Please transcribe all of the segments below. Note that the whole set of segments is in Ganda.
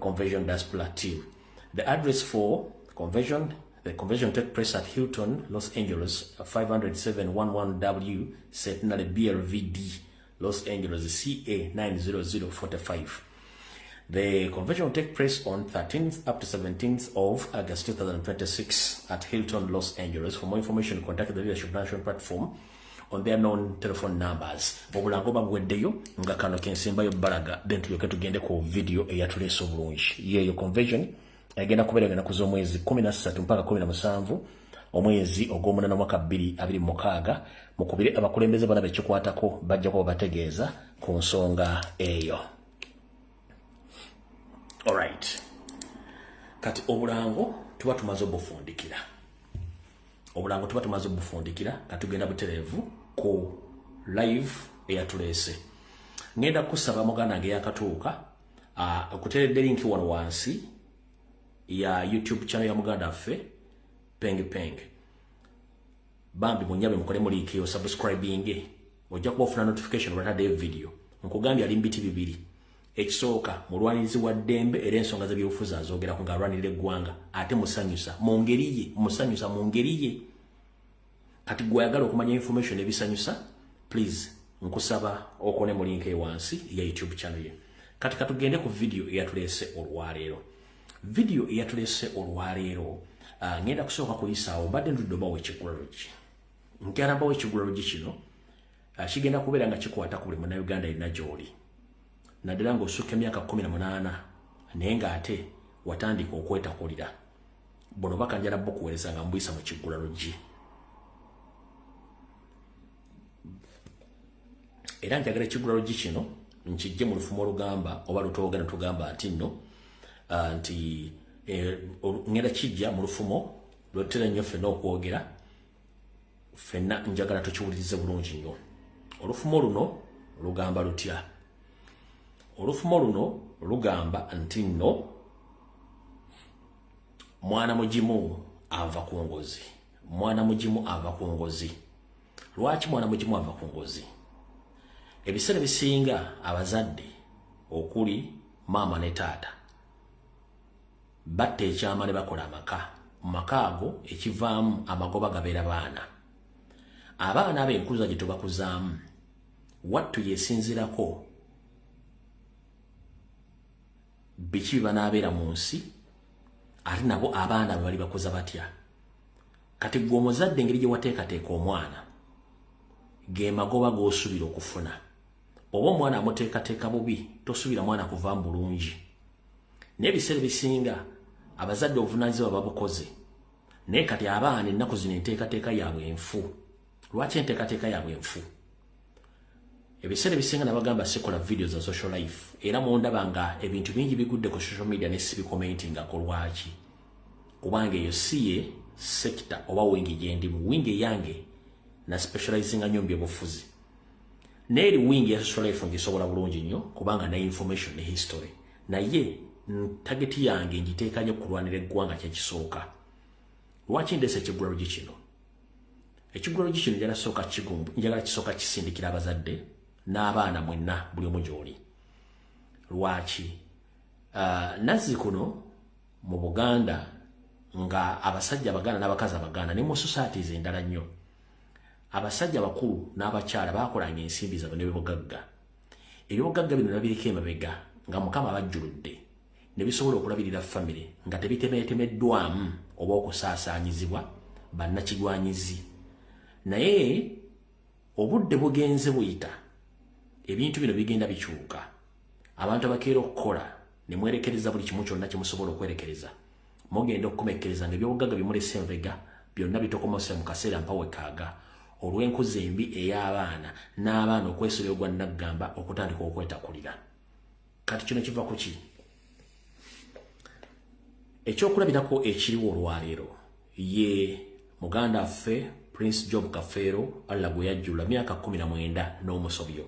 Conversion Diaspora Team. The address for the convention took place at Hilton, Los Angeles, 50711W, Centenary BLVD, Los Angeles, CA 90045. The convention will take place on 13th up to 17th of August 2026 at Hilton, Los Angeles. For more information, contact the Leadership National Platform on their known telephone numbers. Obulango babweddeyo nga kano kensimbayo balaga then tuyoke tugende ku video eyatuleesa obulungi. Yeyo convention egenda kubeera na kuzo mwezi 13 mpaka 17 omwezi ogw'omunana mwaka 2026 mukubire abakulembeze bana bekikwatako bajja ko bategeeza ku nsonga eyo. Alright. Kati obulango tuba tumaze obufundikira. Obulango tuba tumaze obufundikira katugenda buterevu ku live eyatuleese. Ngenda kusaba muganda nge yakatuuka okuteredde linki wano wansi ya YouTube channel ya muganda affe Peng. Bambi munyabe mukole muliki yo subscribing ojja kubafuna notification ratade video. Nkugambye ali mbiti bibiri. Ekisooka mulwanizi wa Dembe era ensonga ze byofuza azogera ku ngalwanire eggwanga ate musanyusa mu ngeriye kati gwayagala okumanya information ebisanyusa please nkusaba okone mu link ewansi ya YouTube channel ye. Kati katugende ku video eyatuleese olwaleero. Video eyatuleese olwaleero ngenda kusooka kuyisaawo mbadde nduddoba w'ekigulalogi nkyalamba w'ekigulalogi kino kigenda kubeera nga kikwata ku buli munnayuganda yenna gy'oli naddala ng'osukka emyaka 18 naye ng'ate watandika okwetakulira buno bakanjala bukuweereza nga mbuyisa mu kigulalogi. Era njagala ekigulalogi kino nkijje mu lufumo olugamba oba lutogana tugamba nti nno nti ngenda kijja mu lufumo lwotera nnyo ffenna okwogera ffenna njagala tukiwulirize bulungi nnyo. Olufumo luno lugamba lutya? Olufumo luno lugamba nti nno mwana mugimu ava ku ngozi. Mwana mugimu ava ku ngozi. Lwaki mwana mugimu ava ku ngozi? Ebiseera bisinga abazadde okuli maama ne taata batte ekyama ne bakola amaka. Mu maka ago ekivaamu amagoba gabeera baana. Abaana ab'enkuza gye tubakuzaamu wattu yeesinzirako biki banaabeera mu nsi ate nabo abaana bwe bali bakuza batya. Kati gwe omuzadde engeri gye wateekateeka omwana ge magoba g'osuubira okufuna. Oba omwana amuteekateeka bubi tosuubira mwana kuvaamu bulungi. N'ebiseera bisinga abazadde obuvunaanyizibwa babukoze naye kati abaana ennaku zino enteekateeka yaabwe enfu. Lwaki enteekateeka yaabwe enfu? Ebiseera bisinga nabagamba sikola video za social life era mondaba nga ebintu bingi bigudde ku social media ne sibikomentingako. Lwaki? Kubanga eyo si ye sector oba wingi gyendimu. Wingi yange na specializinga nnyo mu byobufuzi. Neeri wingi ya social life ngisobola bulungi nnyo kubanga na information ne history. Naye tageti yange ngiteeka nnyo kulwanira eggwanga kyekisooka. Lwaki ndese ekigulalogi kino? Ekigulalogi kino njagala kisooka kisindikira abazadde n'abaana mwenna buli omu gy'oli. Lwaki? Nazzikuno mu Buganda nga abasajja abaganda n'abakazi abaganda ne mu societies endala nnyo abasajja bakulu n'abakyala bakolanga ensimbi zaabwe n'ebyobugagga. Ebyobugagga bino nabiriko emabega nga Mukama abajjuludde ne bisobola okulabirira family nga tebitemeetemeddwamu oba okusaasaanyizibwa bannakigwanyizi. Naye obudde bugenze buyita ebintu bino bigenda bikyuka. Abantu abakeera okukola ne mwerekereza buli kimu kyonna kye musobola okwerekereza. Mugenda okukomekkereza nga ebyobugagga bimulese envega byonna bitokomose mu kaseera mpawe kaaga olw'enkuza embi ey'abaana n'abaana okwesobya ogwa naggamba okutandika okwetakulira. Kati kino kiva ku ki? Ekyokulabirako ekiriwo olwaleero ye muganda affe Prince Job Kafeero alla gwe yajjula myaka 19 n'omusobyo.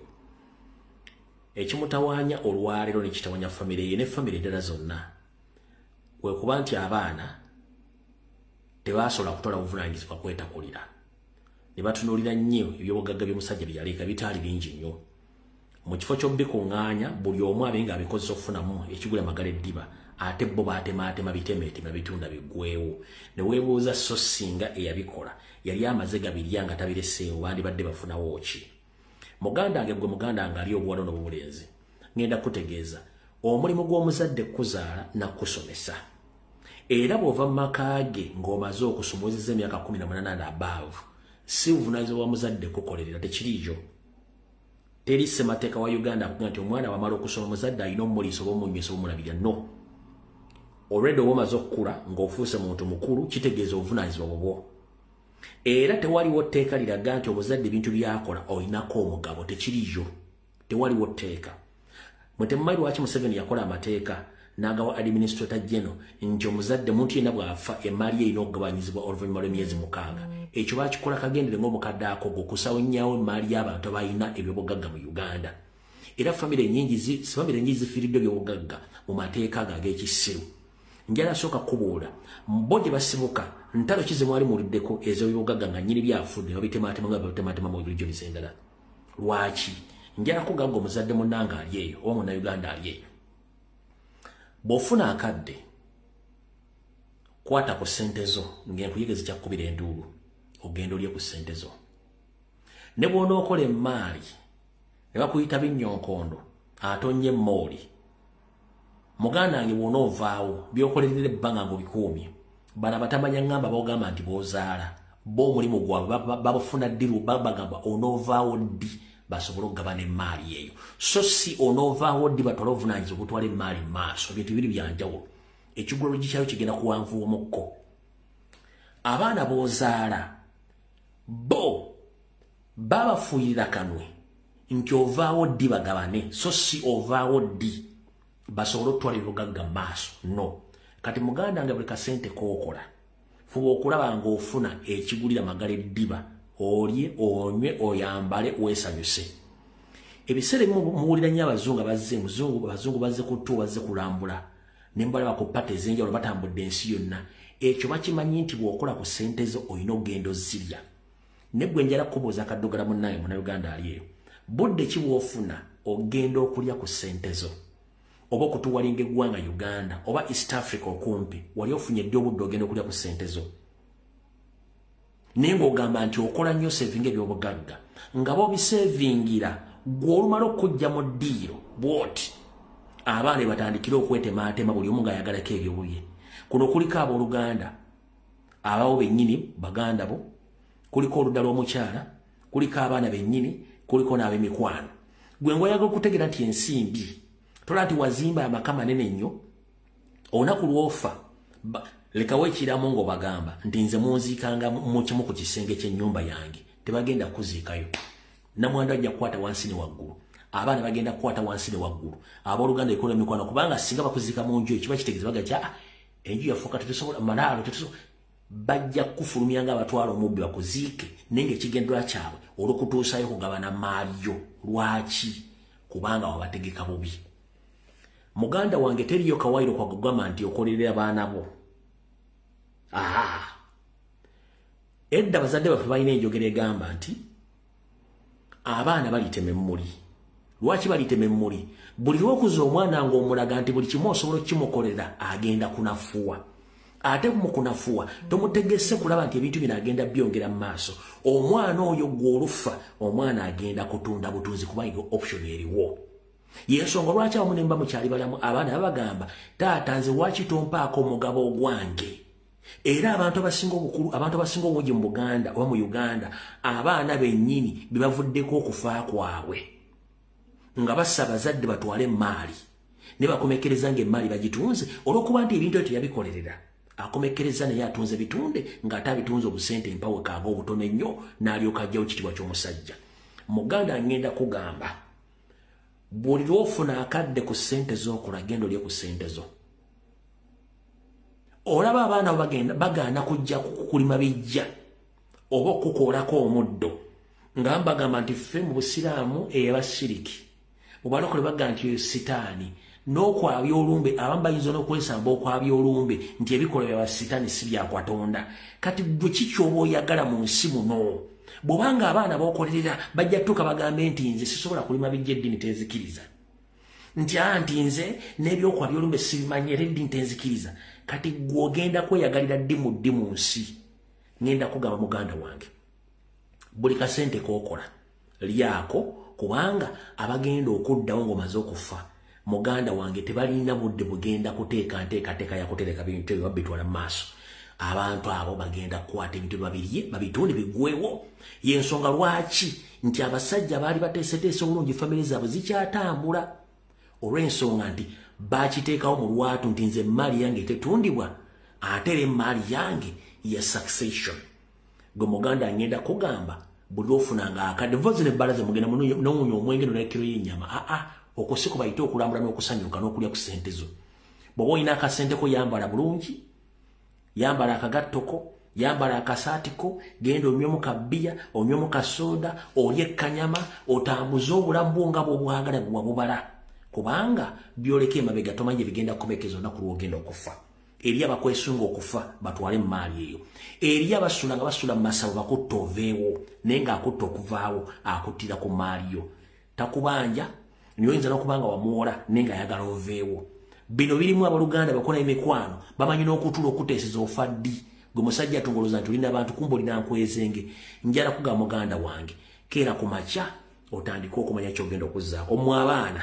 Ekimutawaanya olwaleero ne kitawaanya famire ye ne famire endala zonna kwe kuba nti abaana tebasobola kutola buvunaanyizibwa kwetakulira. Ne batunuulira nnyo ebyobugagga by'omusajja bye yaleeka bitaali bingi nnyo. mu kifo ky'obbikuŋŋaanya buli omu abenga abikoze okufunamu ekigula amagala eddiba ate bo baatematema bitemeetema bitunda biggwewo ne weebuuza so singa eyabikola yali amaze gabirya nga tabireseewo bandibadde bafunawo ki muganda wange gwe muganda wange ali obuwala n'obulenzi ngenda kutegeeza omulimu gw'omuzadde kuzaala nakusomesa era bw'ova mu maka ge ng'omaze okusomozeza emyaka 18 above si buvunaanyizibwa bwa muzadde kukolerera tekiriijo teri ssemateeka wa Uganda akuga nti omwana wamala okusoma muzadde alina omuliisa oba omunywesa obumulabirira no already oba omaze okukula ng'ofuuse muntu mukulu kitegeeza obuvunaanyizibwa bwobwo era tewaliwo tteeka liraga nti omuzadde ebintu byakola olinako omugabo tekiriijo tewaliwo tteeka mwe temumanyi lwaki Museveni yakola amateeka n'agawa administrator general nti omuzadde muntu yenna bw'afa emaali ye erina okugabanyizibwa oluvannyuma lw'emyezi 6 ekyo bakikola kagendere ng'omukadde akogo okusawo nnyawo emaali y'abantu abalina ebyobugagga mu Uganda era famire nyingi zifiiriddwe ebyobugagga mu mateeka ago ag'ekisiru njala asooka kubuula bo gye basibuka ntalo ki ze mwali muliddeko ez'ebyobugagga nga nnyini byafudde babitematema nga babitematema mu bulijjo bisendala lwaki njala kugagga omuzadde munnanga ali eyo oba munnayuganda ali eyo bw'ofuna akadde kwata ku ssente zo ng'enkuyege zikyakubira enduulu ogenda olye ku ssente zo ne bw'onookola emmaali ne bakuyita binnyonkondo atonye emmooli muganda wange bw'onoovaawo byokolerera ebbanga ng'obikuumye bano abatamanya ngamba bagamba nti b'ozaala bo omulimu gwabwe babufuna ddiru bagamba onoovaawo ddi basobole okugabana emmaali eyo so si onoovaawo ddi batwala obuvunaanyizibwa okutwala emmaali mu maaso ebintu bibiri byanjawulo ekigulolo gikyayo kigenda kuwanvuwomukko abaana b'ozaala bo babafuuyirira kanwe nti ovaawo ddi bagabane so si ovaawo ddi basobole okutwala ebibugagga mu maaso no kati muganda wange buli kasente kookola fuba okulaba ng'ofuna ekigulira magala eddiba olye onywe oyambale weesanyuse ebiseera ebimu muwulira nnyo abazungu bazze kuttu bazze kulambula ne mbalaba ku pata ez'enjawulo batambudde ensi yonna ekyo bakimanyi nti bw'okola ku ssente zo olina ogenda ozirya ne gwe njala kubuuza akaddugala munnaye munnayuganda ali eyo budde ki bw'ofuna ogenda okulya ku ssente zo oba okutuwalinga eggwanga Uganda oba East Africa okumpi wali ofunye ddi obudde ogenda okulya ku ssente zo naye ng'ogamba nti okola nnyo sevinga ebyobugagga nga b'obisevingira gw'olumala okujja mu ddiiro bw'oti abaana batandikire okwetemaatema buli omu ng'ayagalako ebyobulye kuno kuliko abooluganda abawo bennyini baganda bo kuliko oludda lw'omukyala kuliko abaana bennyini kuliko n'ab'emikwano gwe ng'oyagala okutegeera nti ensimbi tola nti wazimba amaka manene nnyo olunaku lw'ofa lekawo ekiramu ng'obagamba nti nze munziikanga mu kimu ku kisenge ky'ennyumba yange tebagenda kuziikayo namwanda ajja kukwata wansi ne waggulu abaana bagenda kukwata wansi ne waggulu abooluganda ekola emikwano kubanga singa bakuziika mu nju ekiba kitegeeza bagati enju yafuuka tetusobola malaalo tetusobola bajja kufulumya ng'abatwala omubbi bakuziike naye ng'ekigendera kyabwe olw'okutuusayo kugabana maaliyo lwaki kubanga wabategeka bubi muganda wange teriyo kawairo kwa kugamba nti okolerera abaana bo edda bazadde baffe balina enjogera egamba nti abaana balitema emmuli lwaki balitema emmuli buli lw'okuza omwana ng'omulaga nti buli kimu osobola okukimukolera agenda kunafuwa ate mu kunafuwa tomutegese kulaba nti ebintu bino agenda byongera mu maaso omwana oyo gw'olufa omwana agenda kutunda butunzi kubanga option eriwo yensonga lwaki abamu nemba mukyali balamu abaana babagamba taata nze lwaki tompaako omugabo ogwange era abantu abasinga obukulu abantu abasinga obungi mu Buganda oba mu Uganda abaana bennyini bebavuddeko okufa kwabwe nga bassa abazadde batwale emmaali ne bakomekereza ng'emmaali bagitunze olw'okuba nti ebintu ebyo teyabikolerera akomekereza naye atunze bitunde ng'ate abitunze obusente empawe kaaga obutono ennyo n'alyoka ajjawo kitibwa ky'omusajja muganda ngenda kugamba buli lw'ofuna akadde ku ssente z'okola genda olye ku ssente zo olaba abaana bagaana kujja kukulima bijja oba okukoolako omuddo nga mbagamba nti ffe mu busiraamu ey'abasiriki mu balokole bagamba nti eyo sitaani n'okwabya olumbe abamu bayinza n'okwesamba okwabya olumbe nti ebikola bya basitaani si bya Katonda kati gwe kiki oba oyagala mu nsi muno bobanga abaana bokolerera bajja tuka bagambe nti nze sisobola kulima bijjeddini tezikiriza nti anti nze n'ebyokwa byolumbe sibimanye reddi tenzikiriza kati gwogenda kweyagalira ddimu nsi ngenda kugaba muganda wange buli kasente kokola lyako kubanga abagenda okuddawo ngomaze okufa muganda wange tebalina budde bugenda kuteeka nteekateeka yakutereka bintu ebyo babitwala mu maaso abantu abo bagenda kukwata ebintu babitunde biggwewo yensonga lwaki nti abasajja baali bateeseteese obulungi famire zaabwe zikyatambula olw'ensonga nti bakiteekawo mu lwatu nti nze emaali yange tetundibwa ate era emaali yange ya succession gwe muganda ngenda kugamba buli ofunanga akadde vozi nebbalaze mugenda nowunya omwenge nolekero y'ennyama okusiko bayite okulambula n'okusanyuka n'okulya ku ssente zo bw'oba olina akasente ko yambala bulungi yambala akagattoko yambala akasaatiko genda onywemu kabbiya onywemu kasoda olye ekkanyama otambuze obulamu bwo nga bw'obwagala bwe wabubala kubanga byoleka emabega tomanye bigenda kubeekeza olunaku lw'ogenda okufa eri abakwesunga okufa batwale mu maali eyo eri abasula nga basula mu masabo bakutta oveewo naye ng'akutta okuvaawo akuttira ku maali yo takubanja nyoyinza n'okubanga wamuwola naye ng'ayagala oveewo bino birimu abaluganda bakola emikwano bamanyi n'okutula okuteeseza ofa ddi gwe musajja tongoloza nti olina abantu kumba olina nkwezenge njala kugamba muganda wange keera ku makya otandika okumanya kyogenda okuzzaako mmwe abaana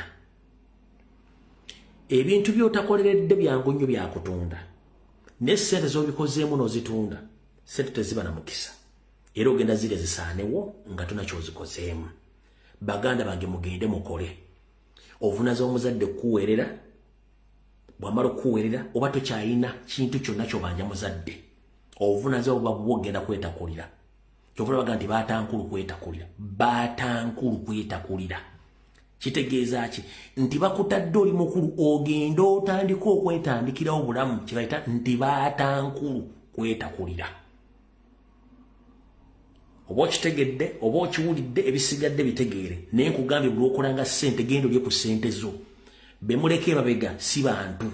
ebintu by'otakoleredde byangu nnyo byakutunda n'essente z'obikozeemu n'ozitunda ssente teziba na mukisa era ogenda zirya zisaanewo nga tonakyozikozeemu baganda bange mugende mukole ovunaza omuzadde kuweerera bwamala okuweerera oba tokyalina kintu kyonna kyobanja muzadde obuvunaza obuba bwo ogenda kwetakulira kyovula baga nti baatankulu kwetakulira kitegeeza ki nti bakutadde oli mukulu ogenda otandika okwetandikirawo obulamu kyebayita nti baatankulu kwetakulira oba okitegedde oba okiwulidde ebisigadde bitegeere naye nkugambye buli okolanga ssente genda olye ku ssente zo bemuleka emabega si bantu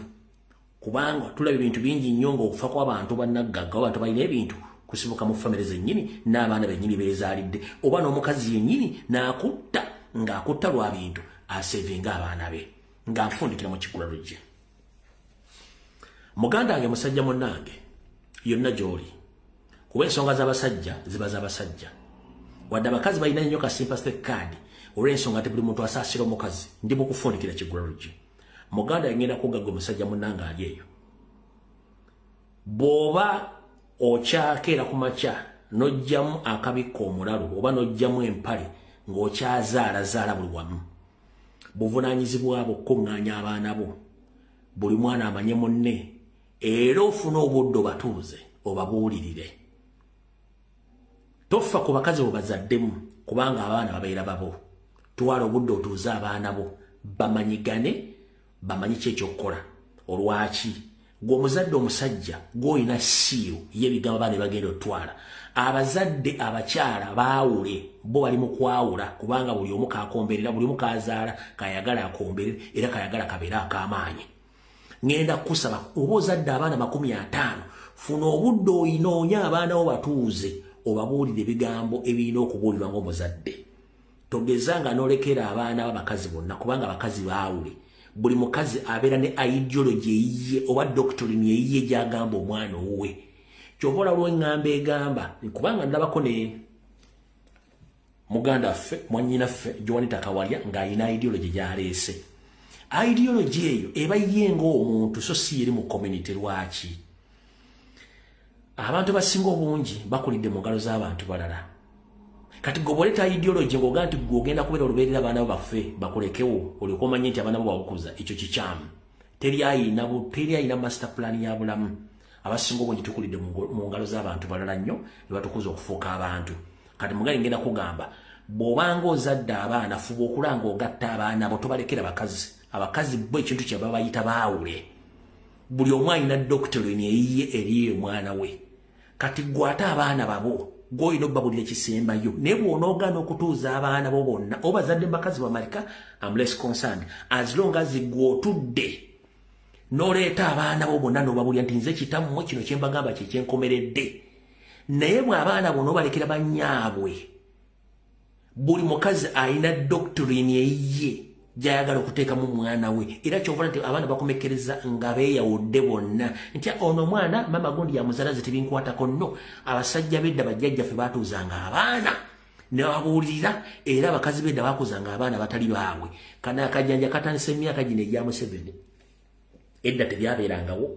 kubanga tulaba ebintu bingi nnyo ng'okufa kw'abantu bannaggagga abantu balina ebintu kusibuka mu famire zennyini n'abaana bennyini beezaalidde oba n'omukazi yennyini n'akutta ng'akutta lwa bintu asevinga abaana be ng'afundikira mu kigula lujje muganda wange musajja munnange yonna gy'oli kuba ensonga z'abasajja ziba z'abasajja wadde abakazi balina nnyo ka sympathetic card olw'ensonga nti buli muntu asaasira omukazi ndi mu kufundikira kigula lujje muganda yangenda kugagga omusajja munnange ali eyo bw'oba okyakeera ku makya n'ojjamu akabikka omulalu oba n'ojjamu empale ng'okyazaalazaala buli wamu buvunaanyizibwa bwo okuŋŋaanya abaana bo buli mwana amanye munne era ofune obudde obatuuze obabuulirire tofa ku bakazi bo bazaddemu kubanga abaana babeera babo twala obudde otuuze abaana bo bamanyigane bamanyi ki ekyokukola olwaki gw'omuzadde omusajja gw'olina siiru y'ebigambo abaana bagenda otwala abazadde abakyala baawule bo bali mu kwawula kubanga buli omu kakomberera buli omu kazaala kayagala akomberere era kayagala kabeere ak'amaanyi ngenda kusaba oba ozadde abaana 50 funa obudde oyinoonya abaana bo batuuze obabuulire ebigambo ebirina okubuulirwa ng'omuzadde togezanga n'olekera abaana b'abakazi bonna kubanga abakazi baawule buli mukazi abeera ne ideology eyiye oba doctrine eyiye gy'agamba omwana owuwe kyovola lw'eŋŋamba egamba kubanga ndabako ne muganda ffe mwannyinaffe Joanita Kawalya ng'alina ideology gy'aleese ideology eyo eba ye ng'omuntu so si eri mu community lwaki abantu basinga obungi bakulidde mu ngalo z'abantu balala kati goboleta ideology ng'oga nti gwogenda kubeera olubeerera abaana bo baffe bakulekewo olyoka omanye nti abaana bo bakukuza ekyo kikyamu teri ayina master plan ya bulamu abasinga obungi tukulidde mu ngalo z'abantu balala nnyo ne batukuza okufuuka abantu kati mugali ngenda kugamba bw'obanga ozadde abaana fuba okulanga ogatta abaana bo tobalekera abakazi bo ekintu kye babayita baawule buli omu alina doctrine eyiye eriyo omwana we kati gwate abaana babo gw'olina okubabulira ekisembayo naye bw'onoogaana okutuuza abaana bo bonna obazadde bakazi bamalika am less concerned as long as gw'otudde n'oleeta abaana bo bonna n'obabulira nti nze kitammwe kino kye mbagamba kye kyenkomeredde naye mwe abaana bono balekera banyaabwe buli mukazi alina doctrine eyiye gyayagala okuteekamu mwana we era kyovula nti abaana bakomekereza nga beeyawudde bonna nti ono omwana mama gundi yamuzalaze tebinkwatako nno abasajja bedda bajjajjaffe baatuuzanga abaana ne babuulirira era abakazi bedda baakuzanga abaana batali baabwe kana akajjanja katandise emyaka gino egyamu 7 edda tebyabeerangawo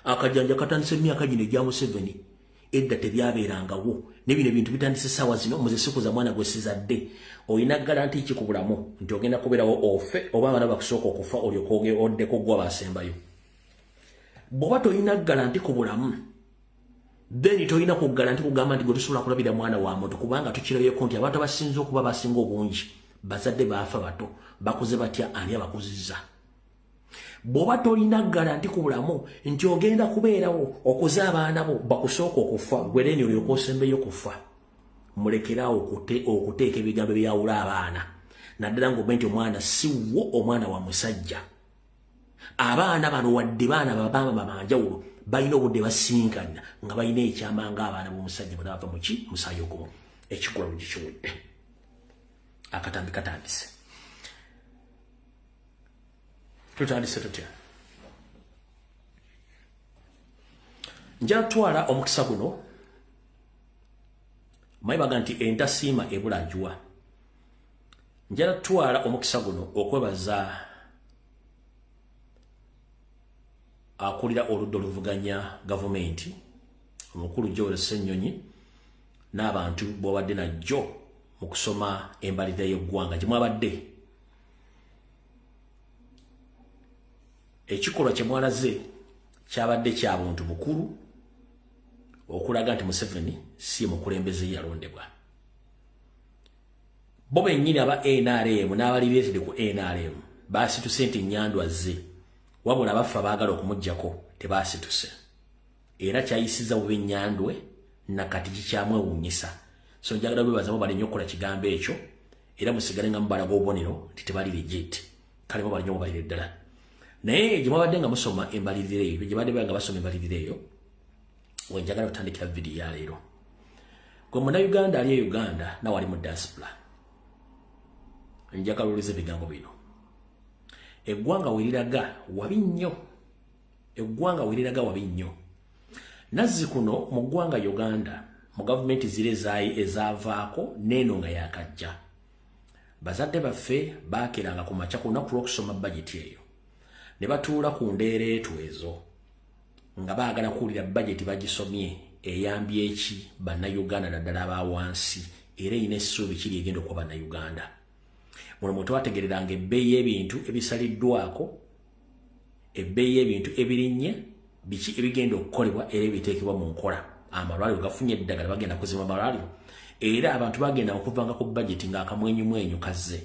akajjanja katandise emyaka gino egyamu 7 edda tebyabeerangawo nebino ebintu bitandise ssaawa zino muzesikuza mwana gwe sizadde olina garanti ki ku bulamu nti ogenda kubeerawo ofe oba abaana bakusooka okufa olyoka oddeko gwa basembayo bw'oba tolina garanti ku bulamu then tolina ku garanti kugamba nti gwe tusobola kulabira mwana wa muntu kubanga tukirabyeko nti abantu abasinze okuba basinga obungi bazadde baafa bato bakuze batya ani abakuzizza bw'oba tolina garanti ku bulamu nti ogenda kubeerawo okuza abaana bo bakusooka okufa gwe then olyoka osembeyo kufa mulekerawo okuteeka ebigambo ebyawula abaana naddala ng'obe nti omwana si wo omwana wa musajja abaana bano wadde baana babama bamanjawulo balina obudde basinkana nga balina ekyama ng'abaana b'omusajja bwe bava muki musaayi ogumu ekikola lugikiwudde akatambi katandise tutandise tutya njala twala omukisa guno mayibaga nti entasiima ebulajuwa njala twala omukisa guno okwebaza akulira oludda oluvuganya gavumenti omukulu Joel Ssenyonyi n'abantu bw'obadde najjo mu kusoma embalirira y'eggwanga gye mwabadde ekikolwa kye mwalaze kyabadde kya buntu bukulu okulaga nti Museveni si mukulembeze yalondebwa bo bennyini aba NRM n'abalibeetedde ku NRM baasituse nti Nnyandwa azze wabula abafa baagala okumuggyako tebaasituse era kyayisiza bubi Nnyandwe nakati kikyamwewuunyisa so njagala bebazamu balinye okukola kigambo ekyo era musigale nga mubalaga obubonero nti tebali legit kale bo balinye omubalire ddala naye gye mwabadde nga musoma embalirira eyo gye badde nga basoma embalirira eyo wenjagala kutandikira vidiyo ya leero gwe munnayuganda ali e Uganda nawe ali mu diaspora njagala oluliza ebigambo bino eggwanga weriraga wabi nnyo eggwanga weriraga wabi nnyo nazzi kuno mu ggwanga Uganda mu gavumenti zire ezaavaako neeno nga yakajja bazadde baffe baakeranga ku makya ku lunaku lw'okusoma bajeti eyo ne batuula ku ndeereetu ezo nga baagala kuwulira bajeti bagisomye eyambye eki bannayuganda naddala aba wansi era erina essuubi kiri egenda okuba bannayuganda muno mwe twategereranga ebbeeyi y'ebintu ebisaliddwako ebbeeyi y'ebintu ebirinnye biki ebigenda okukolebwa era ebiteekebwa mu nkola amalwaliro gafunye eddagala bagenda kuzima amalwaliro era abantu bagenda okuvanga ku bajeti ng'akamwenyumwenyu kazze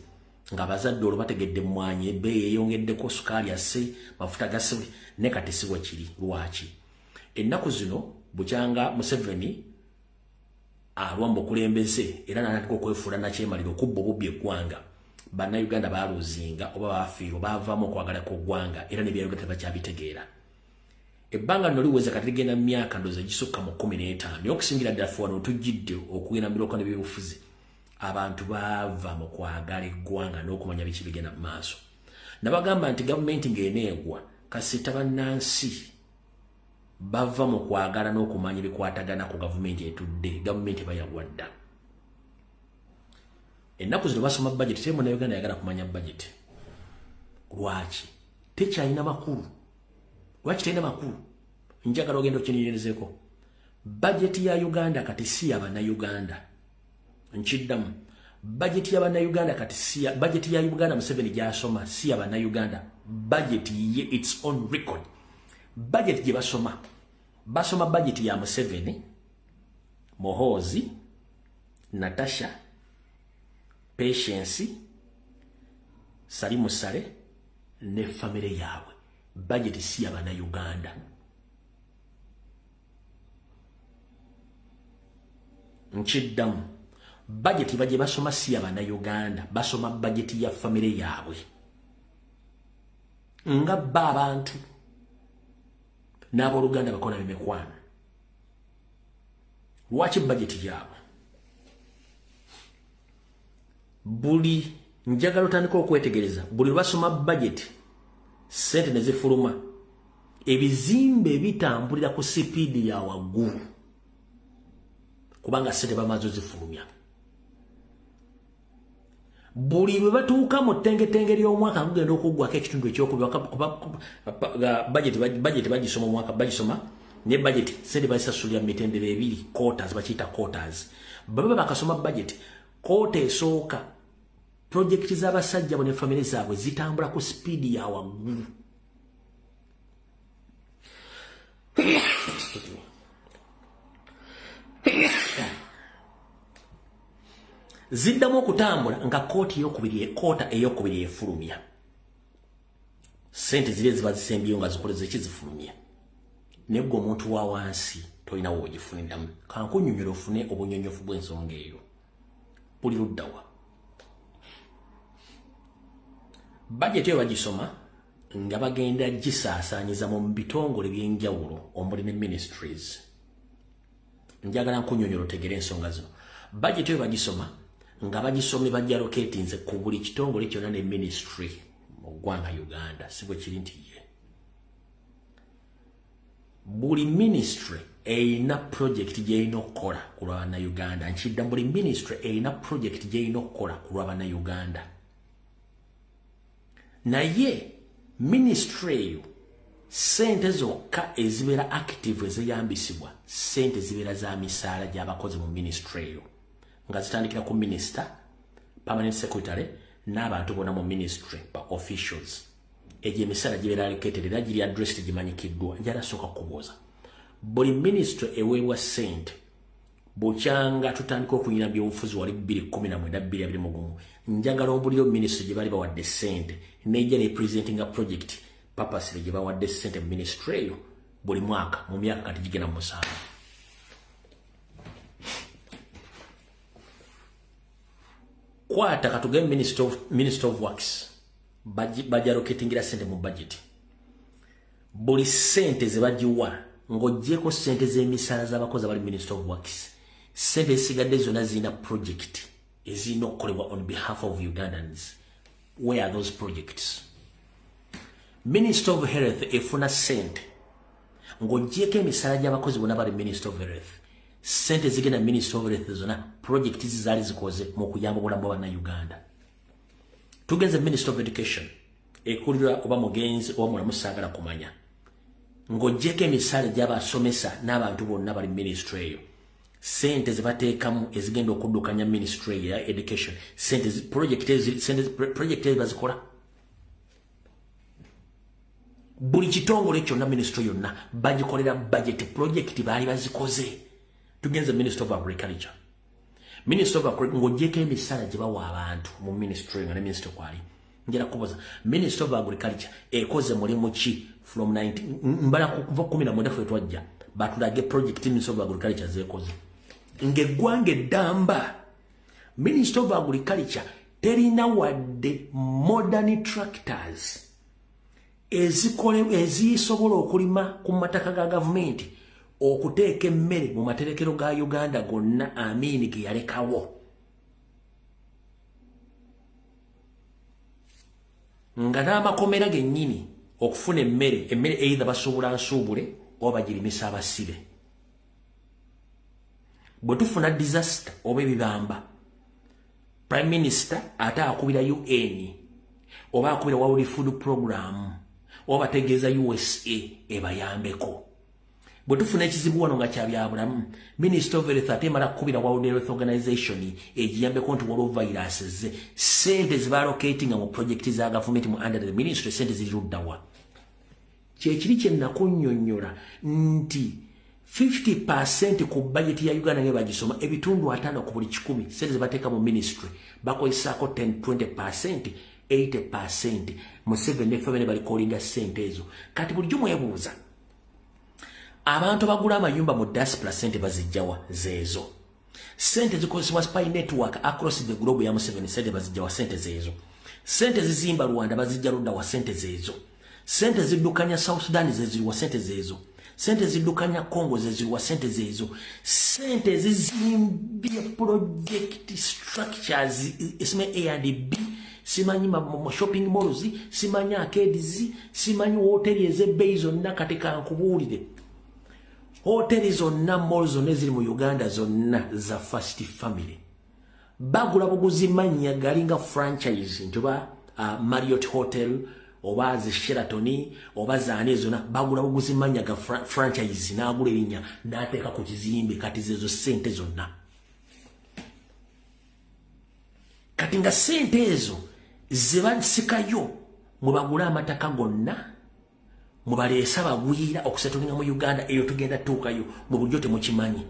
ng'abazadde olwo bategedde mmwanyi ebbeeyi eyongeddeko sukaali asse mafuta gasse ne kati si bwe kiri lwaki ennaku zino bukyanga Museveni alwamba okulembeze era n'atandika okwefuula nakyemaliro okubba obubbi eggwanga bannayuganda baaluzinga oba baafiirwa baavaamu okwagala kw'eggwanga era ne byayuganda tebakyabitegeera ebbanga lino liweza kati ligenda mu myaka ndowooza gisukka mu 15 naye okusingira ddala ffe wano tujjidde okugenda mu birooka n'ebyobufuzi abantu baava mu kwagala eggwanga n'okumanya biki bigenda mu maaso nabagamba nti gavumenti ng'eneegwa kasita bannansi bava mu kwagala n'okumanya ebikwatagana ku gavumenti etudde gavumenti bayagwa dda ennaku zino basoma bajeti teri munnayuganda yagala kumanya bajeti lwaki tekyalina makulu lwaki terina makulu njagala ogenda okinyinyirizeko bajeti ya Uganda kati si y'abannayuganda nkiddamu bajeti y'abannayuganda kati si bajeti ya Uganda Museveni gy'asoma si y'abannayuganda bajeti ye its own record bajeti gye basoma bajeti ya Museveni Muhoozi Natasha Patience Salimu Sale ne famire yaabwe bajeti si y'abannayuganda nkiddamu bajeti bajye basoma si y'abannayuganda basoma bajeti ya famire yaabwe nga bba abantu n'abooluganda bakola bimikwano lwaki budget yaabwe buli njagala otandika okwetegereza buli lwasoma budget sente ne zifuluma ebizimbe bitambulira ku speed ya waggulu kubanga sente bamaze zifulumya buli lwe batuuka mu ttengetenge ly'omwaka kugenda okuggwako ekitundu budget bagisoma omwaka bagisoma ne budget sente bazisasulira mitendera ebiri quarters bakiyita quarters baba bakasoma budget quarter esooka project z'abasajja bo ne family zaabwe zitambula ku speed ya waggulu ziddamu okutambula nga koota eyokubiri efulumya sente ziri ziba zisembyeyo nga zikoleze ekizifulumya negwe omuntu wa wansi tolina woogifuniramu kankunyonyola ofune obunyonyofu bw'ensonga eyo buli luddawa budget eyo bagisoma nga bagenda gisaasaanyiza mu bitongole by'enjawulo omuli ne ministries njagala nkunyonyola otegere ensonga zino budget eyo bagisoma nga bagisomye bajja locatinze ku buli kitongole kyonna ne ministry mu ggwanga Uganda si bwe kiri nti ye buli ministry eyina project gyeyina okukola ku lw'Abannayuganda nkidda buli ministry eyina project gyeyina okukola ku lw'Abannayuganda naye ministry eyo sente zokka ezibeera active eziyambisibwa sente zibeera za misaala gy'abakozi mu ministry eyo nga zitandikira ku minister permanent secretary n'abantu bonna mu ministry ba officials egyo emisaala gibeera allocated era giri addressed gimanyikiddwa njala sooka kubuuza buli ministry eweebwa sente bukyanga tutandika okunyina byobufuzi wali 2019 njagala obuliro ministry gye bali bawadde sente nejja ne presenting a project purpose gye bawadde sente ministry eyo buli mwaka mu myaka kati gigenda mu 7 kwata katuge minister of works bajja locatingira sente mu budget buli sente ze bagiwa ng'oggyeko sente z'emisaala z'abakozi abali minister of works sente esigadde zonna zirina project ezirina okukolebwa on behalf of Ugandans. Where are those projects? Minister of Health efuna sente ng'oggyeko emisaala gy'abakozi bonna bali minister of Health sente zigenda minister of Health zonna project zizaali zikoze mu kuyamba obulamu bw'Abannayuganda. Tugenze minister of Education ekulira oba mugenzi oba mulamu saagala kumanya ng'oggyeko emisaala gy'abasomesa n'abantu bonna bali ministry eyo sente zibateekamu ezigenda okuddukanya ministry ya education sente project bazikola buli kitongole kyonna ministry yonna bagikolera budget project baali bazikoze. Tugenze minister of agriculture ng'oggyeko emisaala gye bawa abantu mu ministry nga ne minister kwali njera kuboza minister of agriculture ekoze mulimu ki from 19 mbala kuva 19 fwe twajja batulage project minister of agriculture zekoze ng'eggwanga eddamba minister of agriculture terina wadde modern tractors ezisobola okulima ku mataka ga gavumenti okuteeka emmere mu materekero ga Uganda gonna Amini ge yalekawo nga n'amakomera gennyini okufuna emmere either basuubula nsuubule oba bagirimisa abasibe. Bwe tufuna disaster oba ebibamba prime minister ate akubira UN oba akubira World Food Program oba bategeeza USA ebayambeko. Bwe tufuna ekizibu wano nga kyabyabulamu minister of health ate mala kukubira World Health Organization egiyambeko nti waliwo viruses sente zibalocatinga mu project za government mu under the ministry sente ziruddawa. Kyekiri kye nakunnyonnyola nti 50% ku budget ya Uganda nge bagisoma ebitundu 5 ku buli 10 sente zibateeka mu ministry bakoyisaako 10-20% 80% mu 7 bali kolinga sente ezo. Kati bulijjo mwebuuza abantu bagula amayumba mu diaspora sente bazijjawa zeezo sente zikozesebwa spy network across the globe ya mu 7 sente bazijjawa sente zeezo sente zizimba Rwanda bazijja ludda wa sente zeezo Sente ziddukanya South Sudan zeziriwa sente zezo. Sente ziddukanya Congo zeziriwa sente zezo. Sente zizimbye project structures isime A&B. Simanyi ma shopping malls, simanyi arcades, simanyi hoteli ezebbeyi zonna katika nkubuulire. Hoteli zonna malls zonna ziri mu Uganda zonna za First Family. Bagula buguzi manya galinga franchise njoba Marriott Hotel oba ze Sheraton oba zane zonna bagula buguzi manya ga franchise n'agula erinnya n'ateeka ku kizimbe kati zezo sente zonna. Kati nga sente ezo zibasikayo mubagula amataka gonna mubaleesa bagwira okusetulinga mu Uganda eyo tugenda tuukayo mu bulyo temukimanyi.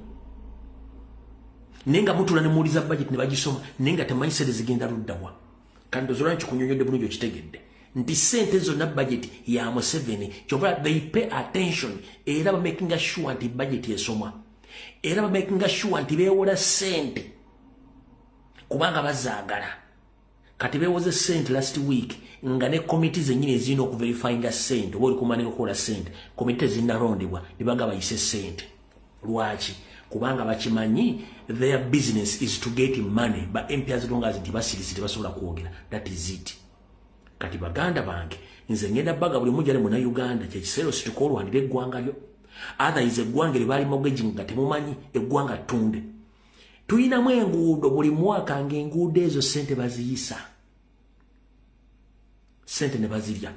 Nenga mutula ne muuliza budget ne bagisoma nenga temanyi sente zigenda luddawa. Kandi ozolwa kikunyonyodde bulungi okitegedde nti sente zonna budget ya Museveni kyova they pay attention era ba making sure nti budget esomwa era ba making sure nti beewola sente kubanga bazaagala. Kati beewoze sente last week nga ne committee zenyine ezina okuverifyinga sente oba oli kumanira okukola sente committee zinnalondebwa ne baga bayise sente. Lwaki? Kubanga bakimanyi their business is to get money ba MP as long as nti basirisi tebasobola kwogera. That is it. Kati baganda bange nze ngenda baga buli mujja mu na Uganda kye kiseero situkolwanira eggwanga lyo otherwise eggwanga libali mogeji nga temumanyi eggwanga tunde. Tuyinamu enguudo buli mwaka ng'enguudo ezo sente baziyisa. Sente ne bazirya.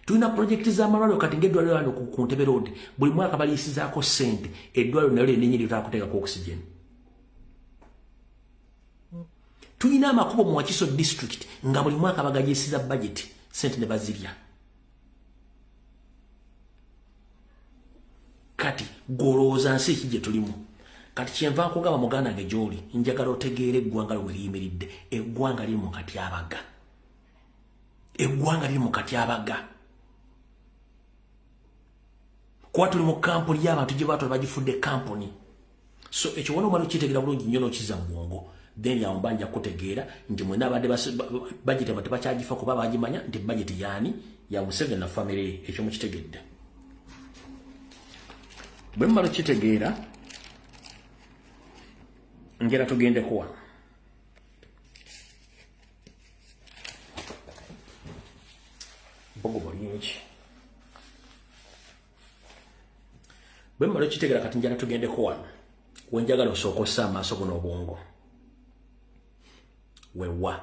Tuyina project z'amalwaliro kati ng'eddwaliro lano ku Ntebe Road buli mwaka baliyisizaako sente eddwaliro nalyo lyennyini lyotakuteekako oxygen. Tuyina amakubo mu Wakiso district nga buli mwaka bagayisiza budget sente ne bazirya. Kati golooza nsi ki gye tulimu. Kati kyenva nkugamba muganda wange gy'oli njagala otegeere eggwanga we liyimiridde. Eggwanga liri mu katyabaga. Eggwanga liri mu katyabaga. Kuba tuli mu kampuni y'abantu gye baatwala bagifudde kampuni. So ekyo wano omala okitegeera bulungi nnyo n'okiza mu bwongo. Then yawo mba nja kutegeera nti mwena abadde budget abantu bakyagifa kuba bagimanya nti budget yaani ya Museveni na family ekyo mukitegedde. Bwe mmala okitegeera ngera tugende kuwa. Bogo bolinki. Bwe mmala okitegeera kati njala tugende kuwa. Wenjagala osookosa amaaso guno obwongo. Wewa.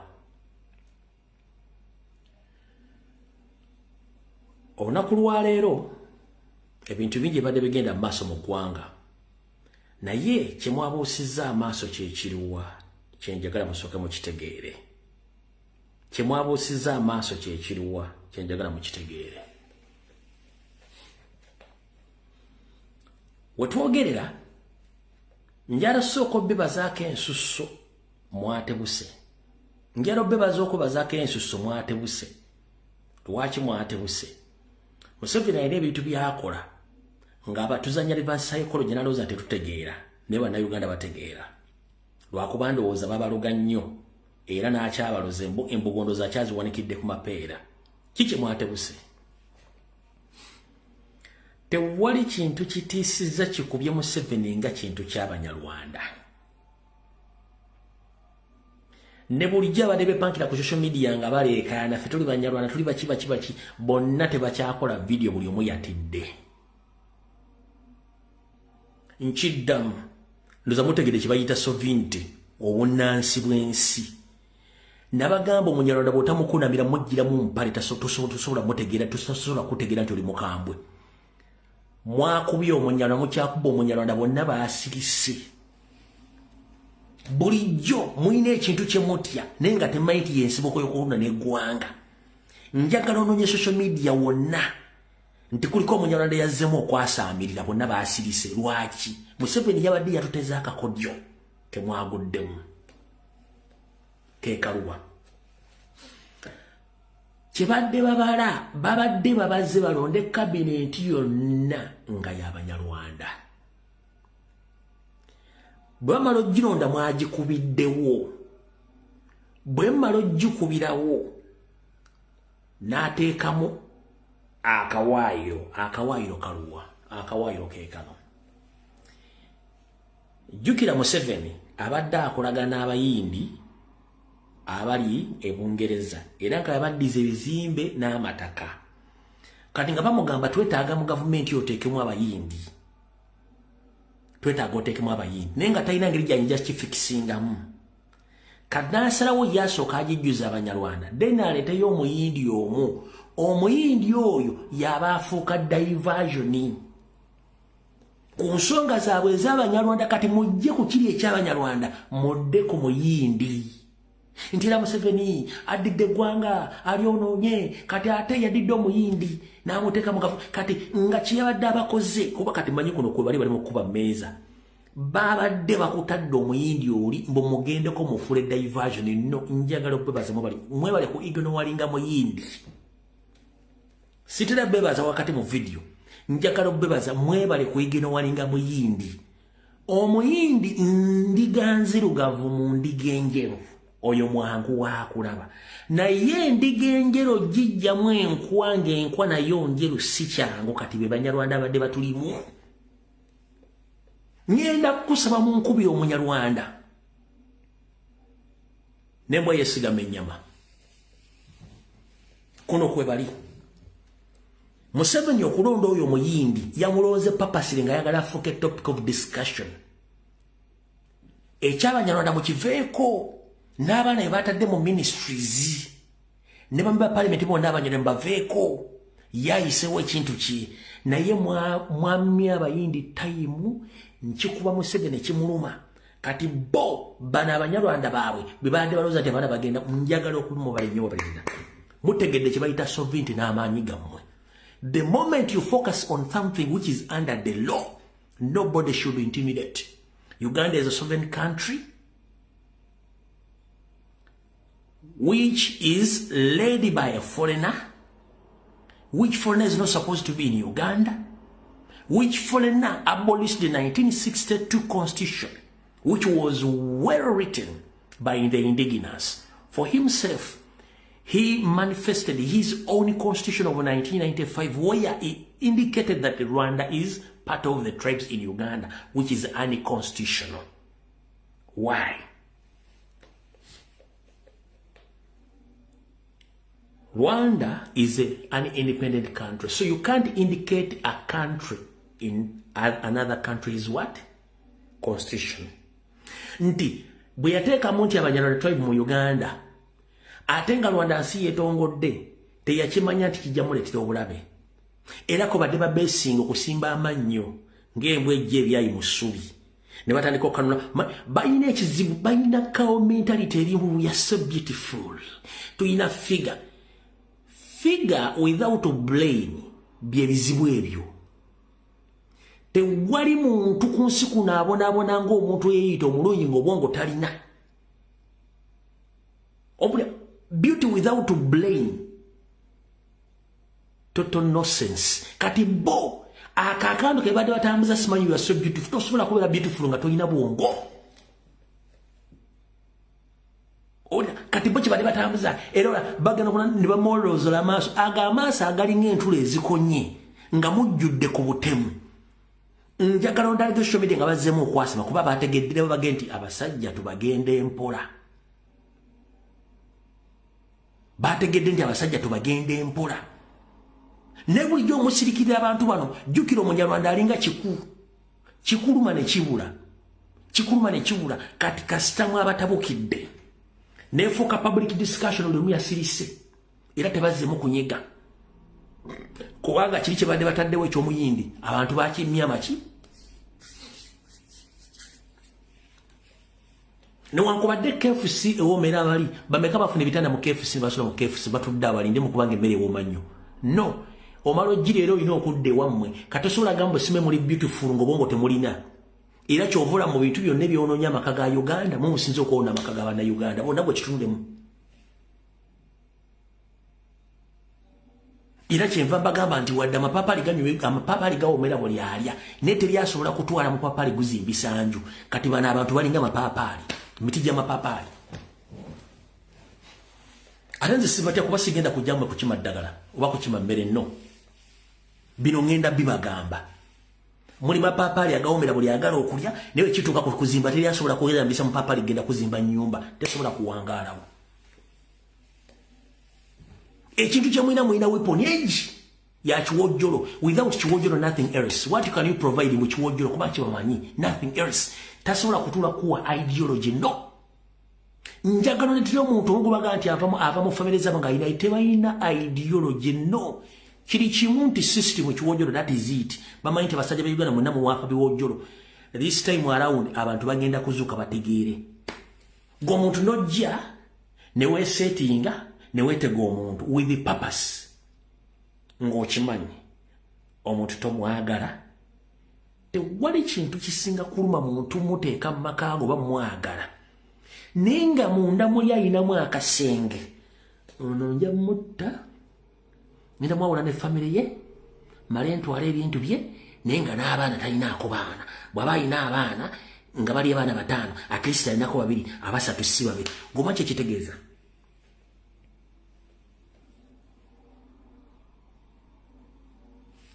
Olunaku lwa leero ebintu bingi badde bigenda mu maaso mu ggwanga. Naye kye mwabuusizza amaaso kye kiruwa kye njagala musooke mukitegeere. Kye mwabuusizza amaaso kye kiruwa kye njagala mukitegeere. We twogerera njala sooka obbebazaako ensusso mwatebuse. Njala obbebaza okubazaako ensusso mwatebuse. Lwaki mwatebuse? Museveni alina ebintu byakola ng'abatuzanya reverse psychology nalowooza tetutegeera naye bannayuganda bategeera. Lwakuba ndowooza babaloga nnyo era n'akyabaloza embugondo zakyaziwanikidde ku mapeera. Kiki mwatebuse? Tewali kintu kitiisizza kikubye Museveni nga kintu ky'Abanyarwanda. Ne bulijjo abadde bepankira ku social media nga baleekaana ffe tuli Banyarwanda tuli baki bonna tebakyakola video buli omu yatidde. Nkiddamu ndoza mutegede kibayita sovinti obunnansi bw'ensi. Nabagamba Omunyarwanda bw'otamukunamira mujjiramu mpale tosobola mutegeera tosobola kutegeera nti oli mukambwe. Mwakubye Omunyarwanda mukyakuba Omunyarwanda bonna baasirise. Bulijjo muyina ekintu kye mutya naye nga temanyi nti y'ensibuko y'okulunda n'eggwanga. Njagala onoonye social media wonna nti kuliko Omunyarwanda yazzemu okwasaamirira bonna baasirise. Lwaki? Museveni yabadde yatuteza akakodyo temwaguddemu. Keekaluwa kyebadde babala babadde babazze balonde kabineti yonna nga y'Abanyarwanda. Bwe mmala ogironda mwagikubiddewo. Bwe mmala ogikubirawo n'ateekamu akawayiro kaluwa akawayiro kekano jukira Museveni abadde akolagana abayindi abali ebungereza era nga yabaddiza ebizimbe n'amataka kati nga bamugamba twetaaga mu gavumenti yoteekemu abayindi twetaaga oteekemu abayindi naye nga talina ngeri gyanyija kifikisingamu kati n'asalawo yasooka agijjuza abanyarwanda then aleeteyo omuyindi omu omuyindi oyo yaba afuuka diversion ku nsonga zaabwe ez'abanyarwanda kati mujje ku kiri eky'abanyarwanda mudde ku muyindi nti era Museveni addidde eggwanga alyonoonye kati ate yadidde omuyindi n'amuteeka mu kati nga kyeyabadde abakoze kuba kati manyi kuno kwe bali mu kukuba mmeeza babadde bakutadde omuyindi oli mbu mugendeko mufule diversion no njagala okwebaza mwebale ku ignoringa muyindi sitera bebaza wakati mu video njagala okwebaza mwebale ku ignoringa muyindi omuyindi ndiga nzirugavu mu ndiga enjeru oyo mwangu wakulaba naye endiga enjeru gijjamu enkwa ng'enkwa nayo njeru si kyangu kati be banyarwanda abadde batulimu ngenda kusaba mu nkubira omunyarwanda nembwa yesigama ennyama kuno kwe bali Museveni okulonda oyo omuyindi yamulooze papasire nga yagala afuuke topic of discussion ekyabanyarwanda mukiveeko n'abaana ebatadde mu ministries ne bambi ba parliament bonna abanyarwanda baveeko yayisewo ekintu ki naye mwami abayindi tayimu nkikuba Museveni ekimuluma kati bo bana abanyarwanda baabwe bebadde balooza nti abaana bagenda njagala okuluma balinyo babalina mutegedde kye bayita sovereignty n'amaanyi gammwe. The moment you focus on something which is under the law, nobody should intimidate. Uganda is a sovereign country which is led by a foreigner, which foreigner is not supposed to be in Uganda, which foreigner abolished the 1962 constitution, which was well written by the indigenous. For himself, he manifested his own constitution of 1995 where he indicated that Rwanda is part of the tribes in Uganda, which is unconstitutional. Why? Rwanda is an independent country, so you can't indicate a country in another country's what? Constitution. Nti, bwe yateekamu nti abanyarwanda tribe mu Uganda, ate nga Rwanda nsi yetongodde, teyakimanya nti kijjamuleetera obulabe. Era ko badde babeesinga okusimba amannyo ng'embwa ejja ebyayi mu ssubi. Ne batandika okanula, balina ekizibu, balina kawo mentality erimu ya so beautiful. Tuyina figure. Figure without blame bye bizibu ebyo. Tewali muntu ku nsi kuno abonaabona ng'omuntu yeeyita omulungi ng'obwongo talina. Beauty without blame. Total nonsense. Kati bo akakandu ke badde batambuza simanyi you are so beautiful. Tosobola kubeera beautiful nga tolina bwongo. Kati bo kye badde batambuza era bagenda kuna ne bamoloozola amaaso amaaso agalinga entula ezikonye nga mujjudde ku butemu. Njagala ondalage social media nga bazzeemu okwasima kuba bategeddere babage nti abasajja tubagende empola. Bategedde nti abasajja tubagende empola. Ne bulijjo omusirikirira abantu bano jjukira omunyarwanda alinga kikuluma ne kibula. Kikuluma ne kibula kati kasitamu abatabukidde. Nefuuka public discussion olumu yasirise era tebazzeemu kunyega. Kubanga kiri kye badde bataddewo eky'omuyindi abantu bakimya maki. Newankubadde KFC ewoomera abali bameka bafuna ebitanda mu KFC basula mu KFC batudde abalinde mu kubanga emmere ewooma nnyo. No, omala ojjira era olina okudda ewammwe kati osobola gamba osime muli beautiful ng'obwongo temulina. Era kyovula mu bintu byonna ebyonoonya amaka ga Uganda mu musinze okwona amaka ga bannayuganda bonna bwe kitundemu. Era kyenva mbagamba nti wadde amapapaali gawoomera buli alya naye teryasobola kutwala mupapaali guzimbisa nju kati bano abantu balinga amapapaali miti gy'amapapaali. Ate nze sibatya kuba sigenda kujja mmwe kukima ddagala oba kukima mmere no. bino ngenda bibagamba muli mapapali agawomera buli agala okulya newe kituka kuzimba teri asobola kugenda mbisa mupapali genda kuzimba nyumba tesobola kuwangalawo ekintu kye mwina weapon age ya chiwojjolo without chiwojjolo nothing else what can you provide mu chiwojjolo kuba kibamanyi nothing else tasobola kutula kuwa ideology no njagalo netyo omuntu ogubaga nti ava mu family zabo nga ina tebayina ideology no kiri kimunti system chiwojjolo that is it bamanyi nti basajja be Uganda munna mu waka biwojjolo this time around abantu bagenda kuzuka bategeere go muntu nojja newe settinga newe tego omuntu with the purpose ng'okimanyi omuntu tomwagala tewali kintu kisinga kuluma muntu muteeka mu maka go bamwagala nenga munda muli ayinamu akasenge ono nja mutta ngenda mwawula ne family ye male ntwala ebintu bye nenga n'abaana talinaako baana bw'aba ayina abaana nga bali abaana bataano at least alinako babiri abasatu si babiri ngoma kye kitegeeza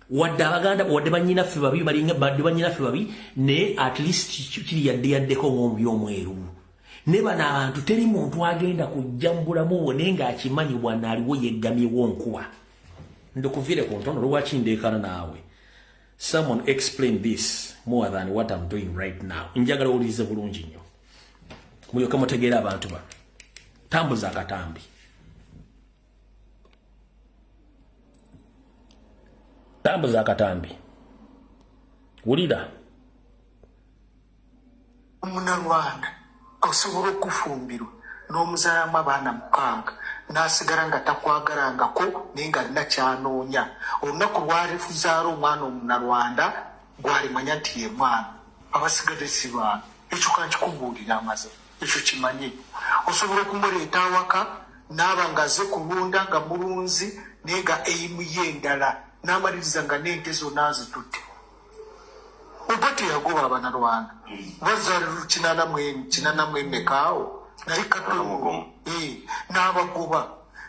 wadde abaganda wadde banyinaffe babi balinga badde banyinaffe babi ne at least kiri yaddeko ng'omubi omweru ne bano abantu teri muntu agenda kujjambulamu wone ng'akimanyi bwana aliwo yeggamyewo nkuba ndokuvire ku ntono lwaki ndeekana naawe someone explain this more than what I'm doing right now njagala owulirize bulungi nnyo mulyoke mutegeera abantu bano tambuza akatambi tambuza akatambi wulira Omunyarwanda osobola okufumbirwa n'omuzaalamu abaana mukaaga n'asigala nga takwagalangako naye nga alina kyanoonya olunaku lwalifuzaala omwana Omunyarwanda gwalimanya nti ye mwana abasigadde si baana ekyo kankikubuulira amaze ekyo kimanyi osobola okumuleeta awaka n'aba nga azze kulunda nga mulunzi naye nga eimu ye endala n'amaliriza nga n'ente zonna azitutte oba teyagoba Abanyarwanda bazaaliru kinana mwemekaawo naye katono n'abagoba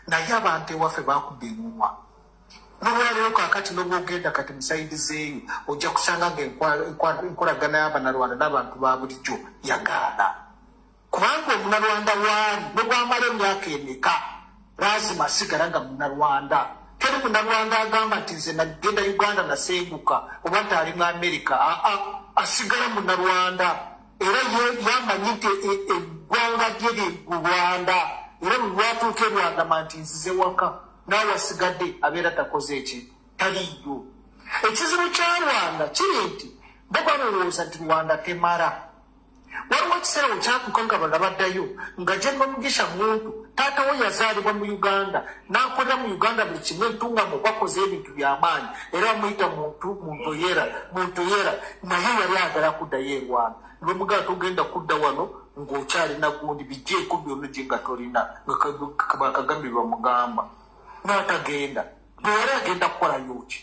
naye abantu ewaffe bakubba emumwa n'olwaleero kaakati n'obwogenda kati musaidizeeyo ojja kusanga ng'enkolagana y'Abanyarwanda n'abantu ba bulijjo yagaana kubanga Omunyarwanda waali n'obwamala emyaka emeka lazima asigala nga Munyarwanda teri Munyarwanda agamba nti nze nagenda Uganda nasenguka oba nti ali mu America asigala Munyarwanda era yamanyi nti eggwanga lye Rwanda era lwatuuka e Rwanda manti nzize waka naawe asigadde abeera takoze eki taliyo ekizibu kya Rwanda kiri nti bo balowooza nti Rwanda temala waliwo ekiseera wekyatuuka nga bala baddayo nga General Mugisha muntu taata we yazaalibwa mu Uganda n'akolera mu Uganda buli kimu entungamo bakoze ebintu by'amaanyi era bamuyita muntu yera naye yali agala kuddayo e Rwanda nibamugamba togenda kudda wano ng'okyalina gundi bijjeeko byonna gye nga tolina nga bakagambye bamugamba n'atagenda nayali agenda kukolayo ki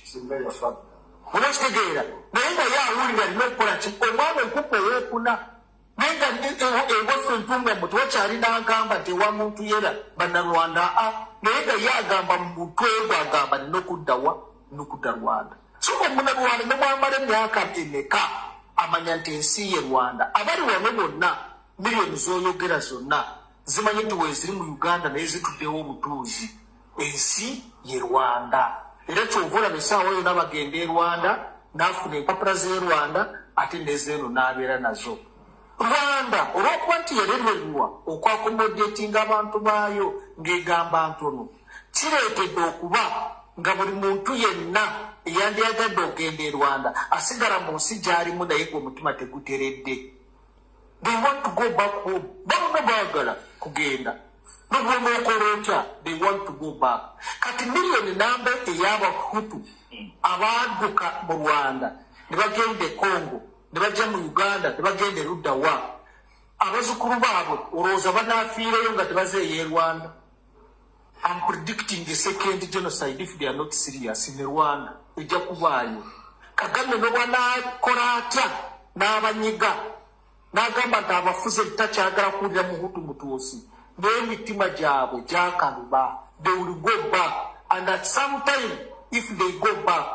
olwakitegeera naye nga ye awulira alina okukola ki omwana enkupu eyeekuna naye nga ewaffe entungamo tewakyalina agamba nti ewa muntu yera Bannarwanda naye nga ye agamba mu mutwe gwe agamba nina okuddawa nokudda Rwanda so Omunyarwanda ne bwamala emyaka emeka amanya nti ensi ye Rwanda abali wano bonna miliyoni z'oyogera zonna zimanyi nti weeziri mu Uganda naye zituddewo obutuuzi ensi ye Rwanda era kyova olaba essaawa yonna bagenda e Rwanda n'afuna empapula z'e Rwanda ate n'ezeeno n'abeera nazo Rwanda olw'okuba nti yarererwa okwakomodetinga abantu baayo ng'egamba ntono kireetedde okuba nga buli muntu yenna eyandiyagadde okugenda e Rwanda asigala mu nsi gy'alimu naye ng'omutima teguteredde they want to go back home bamwe baagala kugenda nobwomwokola otya they want to go back kati miliyoni namba ey'Abahutu abadduka mu Rwanda ne bagenda e Congo ne bajja mu Uganda ne bagenda erudda wa abazzukulu baabwe olowooza banaafiirayo nga tebazeeyo e Rwanda I'm predicting a second genocide if they are not serious in Rwanda ejja kubaayo Kagame n'obwanaakola atya n'abanyiga n'agamba nti abafuzi takyagala kuwulira Muhutu mutuusi n'emitima gyabwe gyakaluba they will go back and at some time if they go back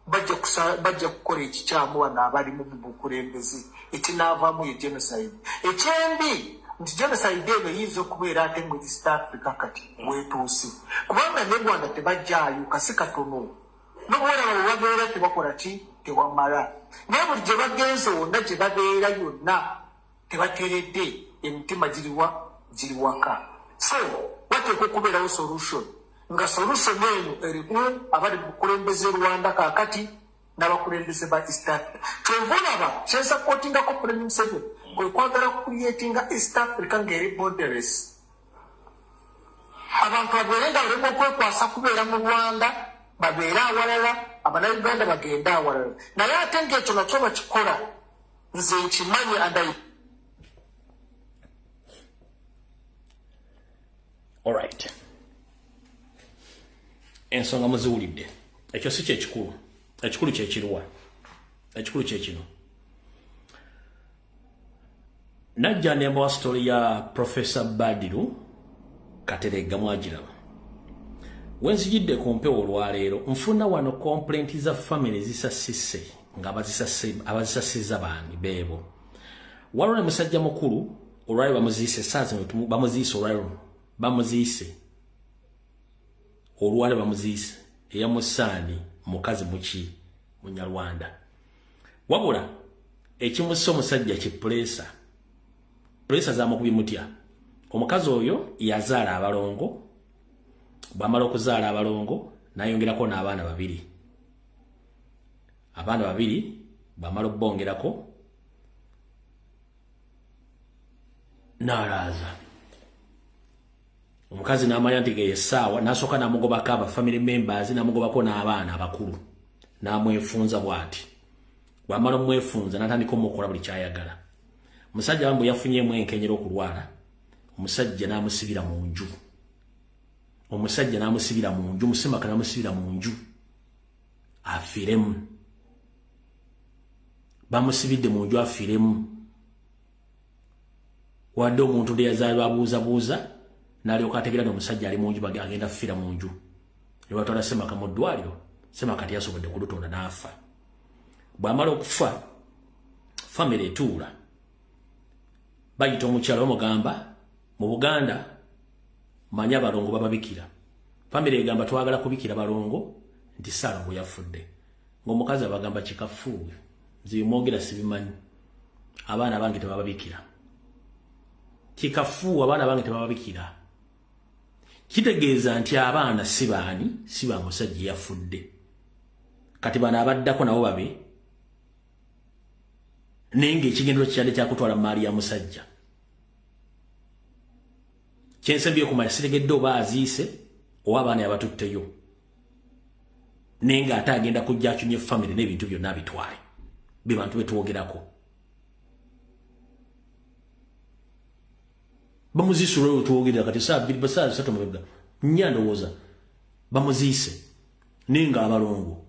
bajja kukola ekikyamu wano abali mu bukulembeze ekinaavaamu ye genocide. Ekyembi nti genocide eno eyinza okubeera ate mu East Africa kati weetuuse, kubanga ne Rwanda tebajjaayo kasi katono n'obulaba bwe babeera tebakola ki tewamala, naye buli gye bagenze wonna gye babeera yonna tebateredde emitima giri waka. So wateekwa okubeerawo solution, nga solution eno erimu abali mu bukulembeze Rwanda kaakati n'abakulembeze ba East Africa. Kyova olaba kyensapootingako President Museveni kwe kwagala kucreatinga East Africa ng'eri borderless. Abantu babeere nga balema okwekwasa kubeera mu Rwanda, babeere awalala, Abannayuganda bagende awalala. Naye ate ng'ekyo nakyo bakikola nze nkimanyi andayi. Alright. Ensonga muziwulidde. Ekyo si kyekikulu. Ekikulu kyekirwa. Ekikulu kyekino. Najja nemba wa story ya Professor Badiru Katerega Mwagiraba. Wenzijidde ku mpewo olwaleero nfuna wano complaint za family zisasise nga abazisasiza baani beebo. Waliwo ne musajja mukulu olwaleero bamuziise saazi bamuziise olwaleero bamuziise olwaleero bamuziise eya Musani mukazi muki Munyarwanda. Wabula ekimussa omusajja kipuleesa zaamukubi mutya. Omukazi oyo yazaala abalongo, bwamala okuzaala abalongo n'ayongerako n'abaana babiri. Abaana babiri bwamala obbongerako n'alaaza. Omukazi n'amanya nti essaawa n'asooka n'amugobako aba family members n'amugobako n'abaana abakulu n'amwefunza bw'ati. Bwamala omwefunza n'atandika omukola buli kyayagala. Omusajja bambu yafunyeemu enkenyero okulwala. Omusajja n'amusibira mu nju. Musimaka n'amusibira mu nju. Afiiremu. Bamusibidde mu nju afiiremu. Wadde omuntu de yazaalibwa abuuzabuuza n'alyoka ategeera omusajja ali mu nju agenda kufiira mu nju. Ne batwala Semaka mu ddwaliro. Semaka teyasobodde kulutonda n'afa. Bw'amala okufa, family etuula. Bayita omukyala bamugamba mu Buganda manya balongo bababikira. Family egamba twagala kubikira balongo nti Saalongo yafudde. Ng'omukazi abagamba kikafuuwe. Zibimwogera sibimanyi. Abaana bange tebababikira. Kikafuuwe abaana bange tebababikira. Kitegeeza nti abaana si baani, si ba musajja yafudde. Kati bano abaddako nabo babe nenge ekigendero kyade kyakutwala maali ya musajja. Kyensembye okumanya sitegedde oba aziise oba abaana yabatutteyo. Nenga ate agenda kujja akyunye family n'ebintu byonna bitwale. Be bantu betwogerako. Bamuziise olwo twogera kati saa 2 basaa 3 mabega. Nyandowooza bamuziise nenga abalongo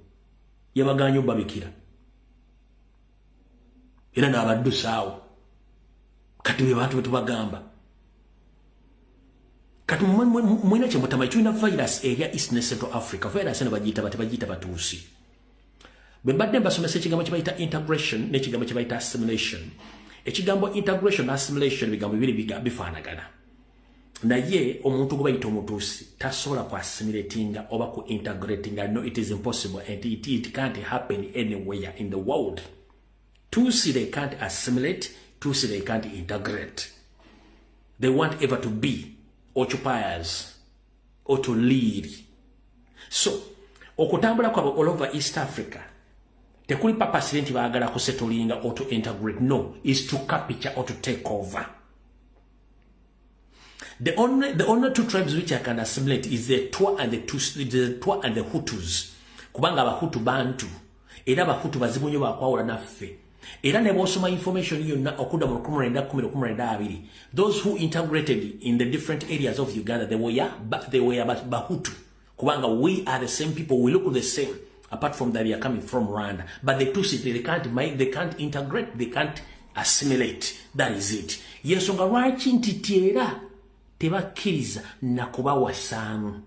yabaganya obbabikira. Era n'abaddusaawo. Kati be bantu betubagamba. Kati mwina kyemutama tulina virus area East ne Central Africa. Virus eno bagiyita batuusi. Bwe mbadde mbasomesa ekigambo kye bayita integration n'ekigambo kye bayita assimilation. Ekigambo integration na assimilation bigambo bibiri bifaanagana. Naye omuntu gwe bayita omutuusi tasobola ku assimilatinga oba ku integratinga. No, it is impossible and it can't happen anywhere in the world. Tusi, they can't assimilate. Tusi, they can't integrate. They want ever to be occupiers or to lead. So, okutambula kwabo all over East Africa, tekuli purpose nti baagala kusettlinga or to integrate. No, is to capture or to take over. The only two tribes which I can assimilate is the Twa and the Hutus. Kubanga Abahutu Bantu. Era Abahutu bazibu nnyo bakwawula naffe. Era ne bw'osoma information yonna okudda mu 1912. Those who integrated in the different areas of Uganda, they were Bahutu. Kubanga we are the same people, we look the same. Apart from that, we are coming from Rwanda. But the Tutsi, they can't integrate, they can't assimilate. That is it. Yensonga lwaki nti era tebakkiriza na kubawasamu.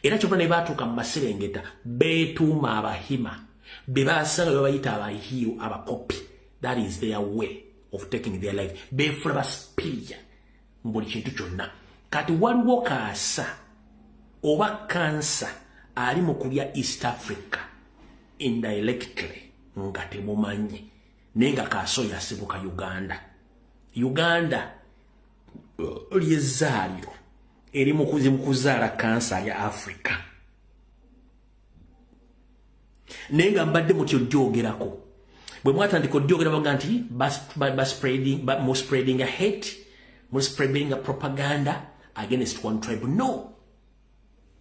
Era kyokka ne baatuuka mu Maserengeta beetuuma Abahima be baasanga be bayita Abahiyo Abakopi. That is their way of taking their life. Beefula baspirya mu buli kintu kyonna. Kati waliwo kaasa oba kansa ali mu kulya East Africa indirectly nga temumanyi naye nga kaasa oyo asibuka Uganda. Uganda lyezaaliro eri mu kuzaala kansa ya Africa. Naye nga mbadde mutyo gyogerako bwe mwatandika odyogera baga nti spreading a hate, spreading a propaganda against one tribe. No.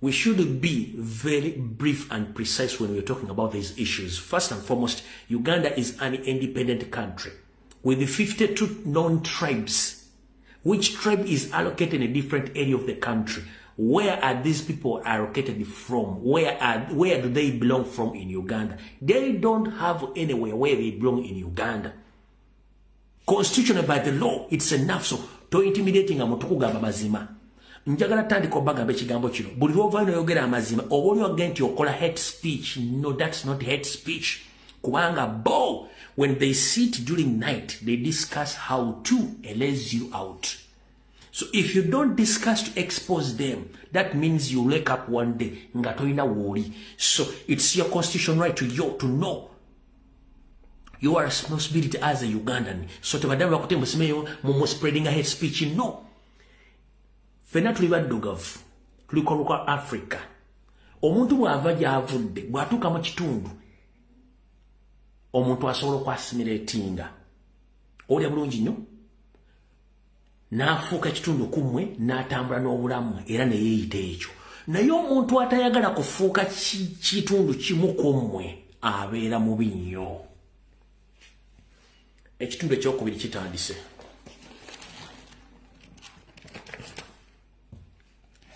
We should be very brief and precise when we're talking about these issues. First and foremost, Uganda is an independent country with 52 known tribes. Which tribe is allocated in a different area of the country? Where are these people allocated from? Where do they belong from in Uganda? They don't have anywhere where they belong in Uganda. Constitutionally by the law, it's enough. So, to intimidating amutokugamba mazima. Njagala tandika obagamba ekigambo kino. Buli lwova noyogera amazima, oba oli agenti okola hate speech. No, that's not hate speech. Kubanga bo, when they sit during night, they discuss how to erase you out. So if you don't discuss to expose them, that means you wake up one day nga toyina woli. So it's your constitutional right to know your responsibility as a Ugandan. So tebadde bakute musimeyo mu spreading a hate speech. No. Fena tuli baddugavu, tuli koluka Africa. Omuntu bw'ava gy'avudde, bw'atuuka mu kitundu, omuntu asobola okwasimilatinga. Olya bulungi nnyo, n'afuuka ekitundu kummwe, n'atambula n'obulamu era ne yeeyita ekyo. Naye omuntu atayagala kufuuka kitundu kimu kummwe abeera mubi nnyo. Ekitundu ekyokubiri kitandise.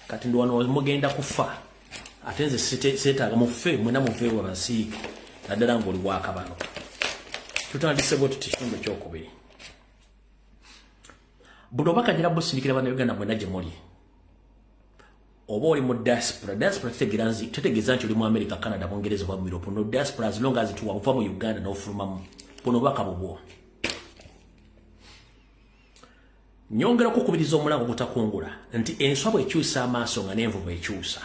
Kati ndo wano mugenda kufa. Atenze seetaaga mufe mwena mufe wabasiike. Naddala ng'oli Bwakabano. Tutandise bwe tuti ekitundu ekyokubiri. Buno bakagira busindikira bannayuganda mwena gye muli. Oba oli mu diaspora. Diaspora tetegeeza nti oli mu America, Canada, Bungereza oba mu Europe. No diaspora as long as tuwava mu Uganda n'ofulumamu. Buno baka bubwo. Nyongera kukubiriza omulango gutakungula nti enswa bw'ekyusa amaaso nga n'envubu ekyusa.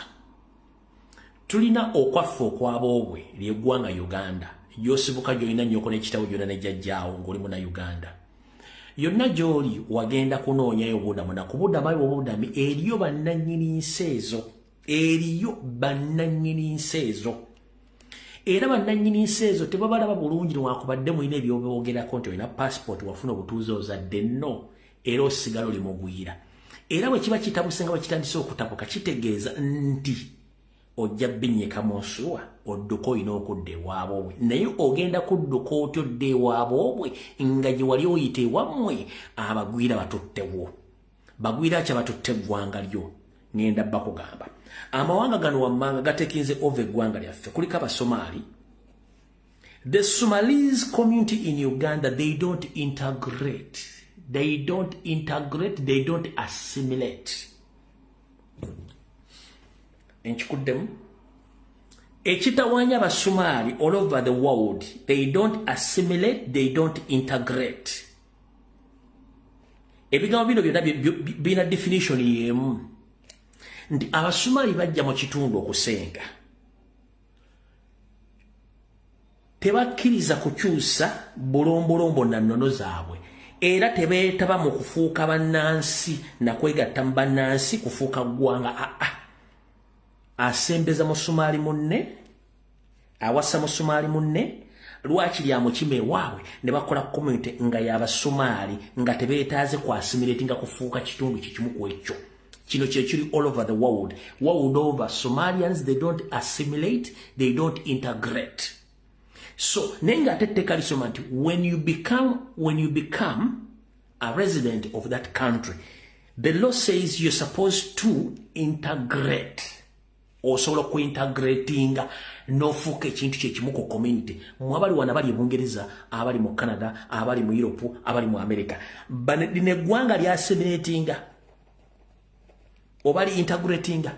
Tulina okwaffe okwaboobwe ly'eggwanga Uganda. Gy'osibuka gy'olina nnyoko n'ekitabo gyonna ne jjajjaawo ng'oli muna Uganda. Yonna gy'oli wagenda kunoonyayo obuddamu na ku buddamu ayo obuddamu eriyo bannannyini nsi ezo. Eriyo bannannyini nsi ezo. Era bannannyini nsi ezo tebabalaba bulungi newankubadde mulina ebyoboogerako nti olina passport wafuna obutuuze ozadde nno. Era osigala oli mugwira. Era bwe kiba kitabuse nga bakitandise okutapuka kitegeeza nti ojja binnyika mu nsuwa odduka olina okudda ewaabwe. Naye ogenda kudduka otyo odda ewaabwe nga gye wali oyita ewammwe abagwira batuttewo. Bagwira ki batutte eggwanga lyo? Ngenda bakugamba. Amawanga gano wammanga gatekinze ova eggwanga lyaffe. Kuliko Abasomaali. The Somalis community in Uganda, they don't integrate. They don't integrate, they don't assimilate. Enchikuddemu. Ekitawanya Abasomali all over the world, they don't assimilate, they don't integrate. Ebigambo bino byonna bina definition y'emu. Nti Abasomali bajja mu kitundu okusenga. Tebakkiriza kukyusa bulombolombo na nnono zaabwe. Era tebeetaba mu kufuuka bannansi na kwegatta mu bannansi kufuuka ggwanga. Asembeza Musomaali munne, awasa Musomaali munne, lwaki lya mukima ewaabwe ne bakola community nga y'Abasomaali nga tebeetaaze kwasimiratinga kufuuka kitundu kikimu ku ekyo. Kino kye kiri all over the world. World over, Somalians, they don't assimilate, they don't integrate. So, nenga ateteka lisoma nti when you become a resident of that country, the law says you're supposed to integrate. Osobola kuintegratinga n'ofuuka ekintu kyekimu ku community. Mwabali wana bali Bungereza, abali mu Canada, abali mu Europe, abali mu America. Lino eggwanga lya assimilatinga. Obali integratinga.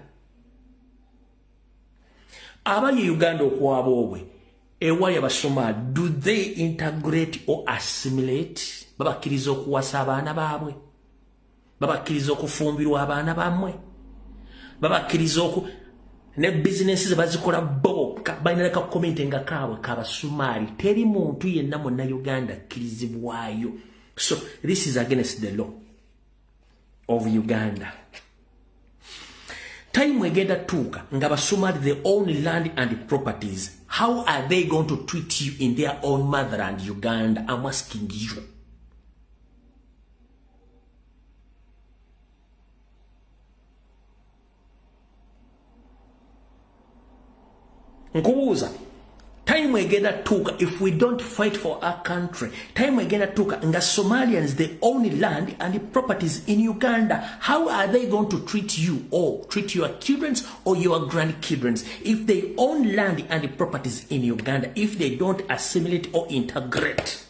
abaye Uganda okwaba obwe ewali abasomali, do they integrate or assimilate? Babakiriza okuwasa abaana baabwe, babakiriza okufumbirwa abaana bammwe, babakiriza ne business bazikola bo balina ka comment nga kaabwe kabasumali. Teri muntu yenna monna Uganda kirizibwayo. So this is against the law of Uganda. Time egenda tuuka nga basumali they own land and properties. How are they going to treat you in their own motherland Uganda? I'm asking you. Nkubuuza, time egenda tuuka, if we don't fight for our country, time egenda tuuka nga Somalians they own land and properties in Uganda. How are they going to treat you or treat your children or your grandchildren if they own land and properties in Uganda, if they don't assimilate or integrate?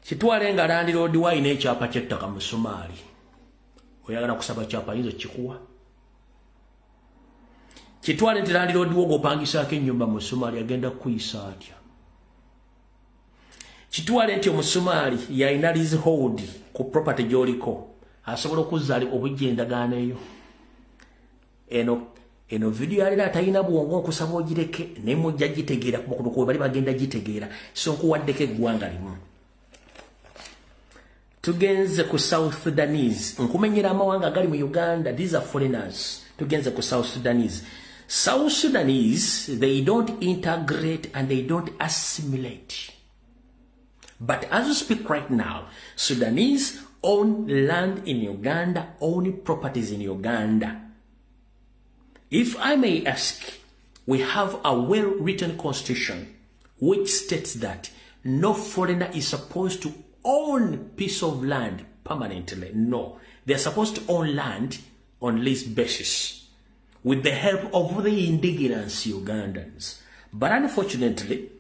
Kitwale nga landlord waine ekyapa ky'ettaka mu Somali. Oyagala kusaba kyapa hizo kikuwa. Kitwale nti landlord wo gopangisaako ennyumba mu Somali agenda kuyisa atya. Kitwale nti Omusomali yalina leasehold ku property gy'oliko asobola okuzaali obujjendagaano eyo. Eno video yalina atalina bwongo okusaba ogireke naye mujja gitegeera kuba bali bagenda gitegeera so nkuwaddeko eggwanga limu. Tugenze ku South Sudanese. Nkumenyera amawanga gali mu Uganda. These are foreigners. Tugenze ku South Sudanese. South Sudanese, they don't integrate and they don't assimilate. But as we speak right now, Sudanese own land in Uganda, own properties in Uganda. If I may ask, we have a well-written constitution which states that no foreigner is supposed to own piece of land permanently. No, they're supposed to own land on lease basis with the help of the indigenous Ugandans. But unfortunately,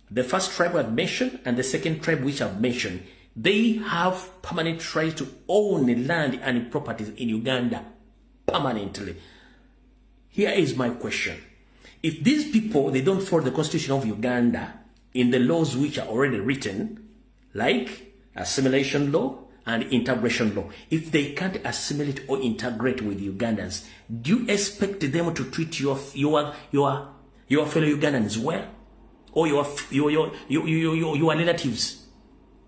the first tribe I've mentioned and the second tribe which I've mentioned, they have permanent right to own land and properties in Uganda permanently. Here is my question. If these people, they don't follow the constitution of Uganda in the laws which are already written, like assimilation law and integration law, if they can't assimilate or integrate with Ugandans, do you expect them to treat your fellow Ugandans well, or your relatives?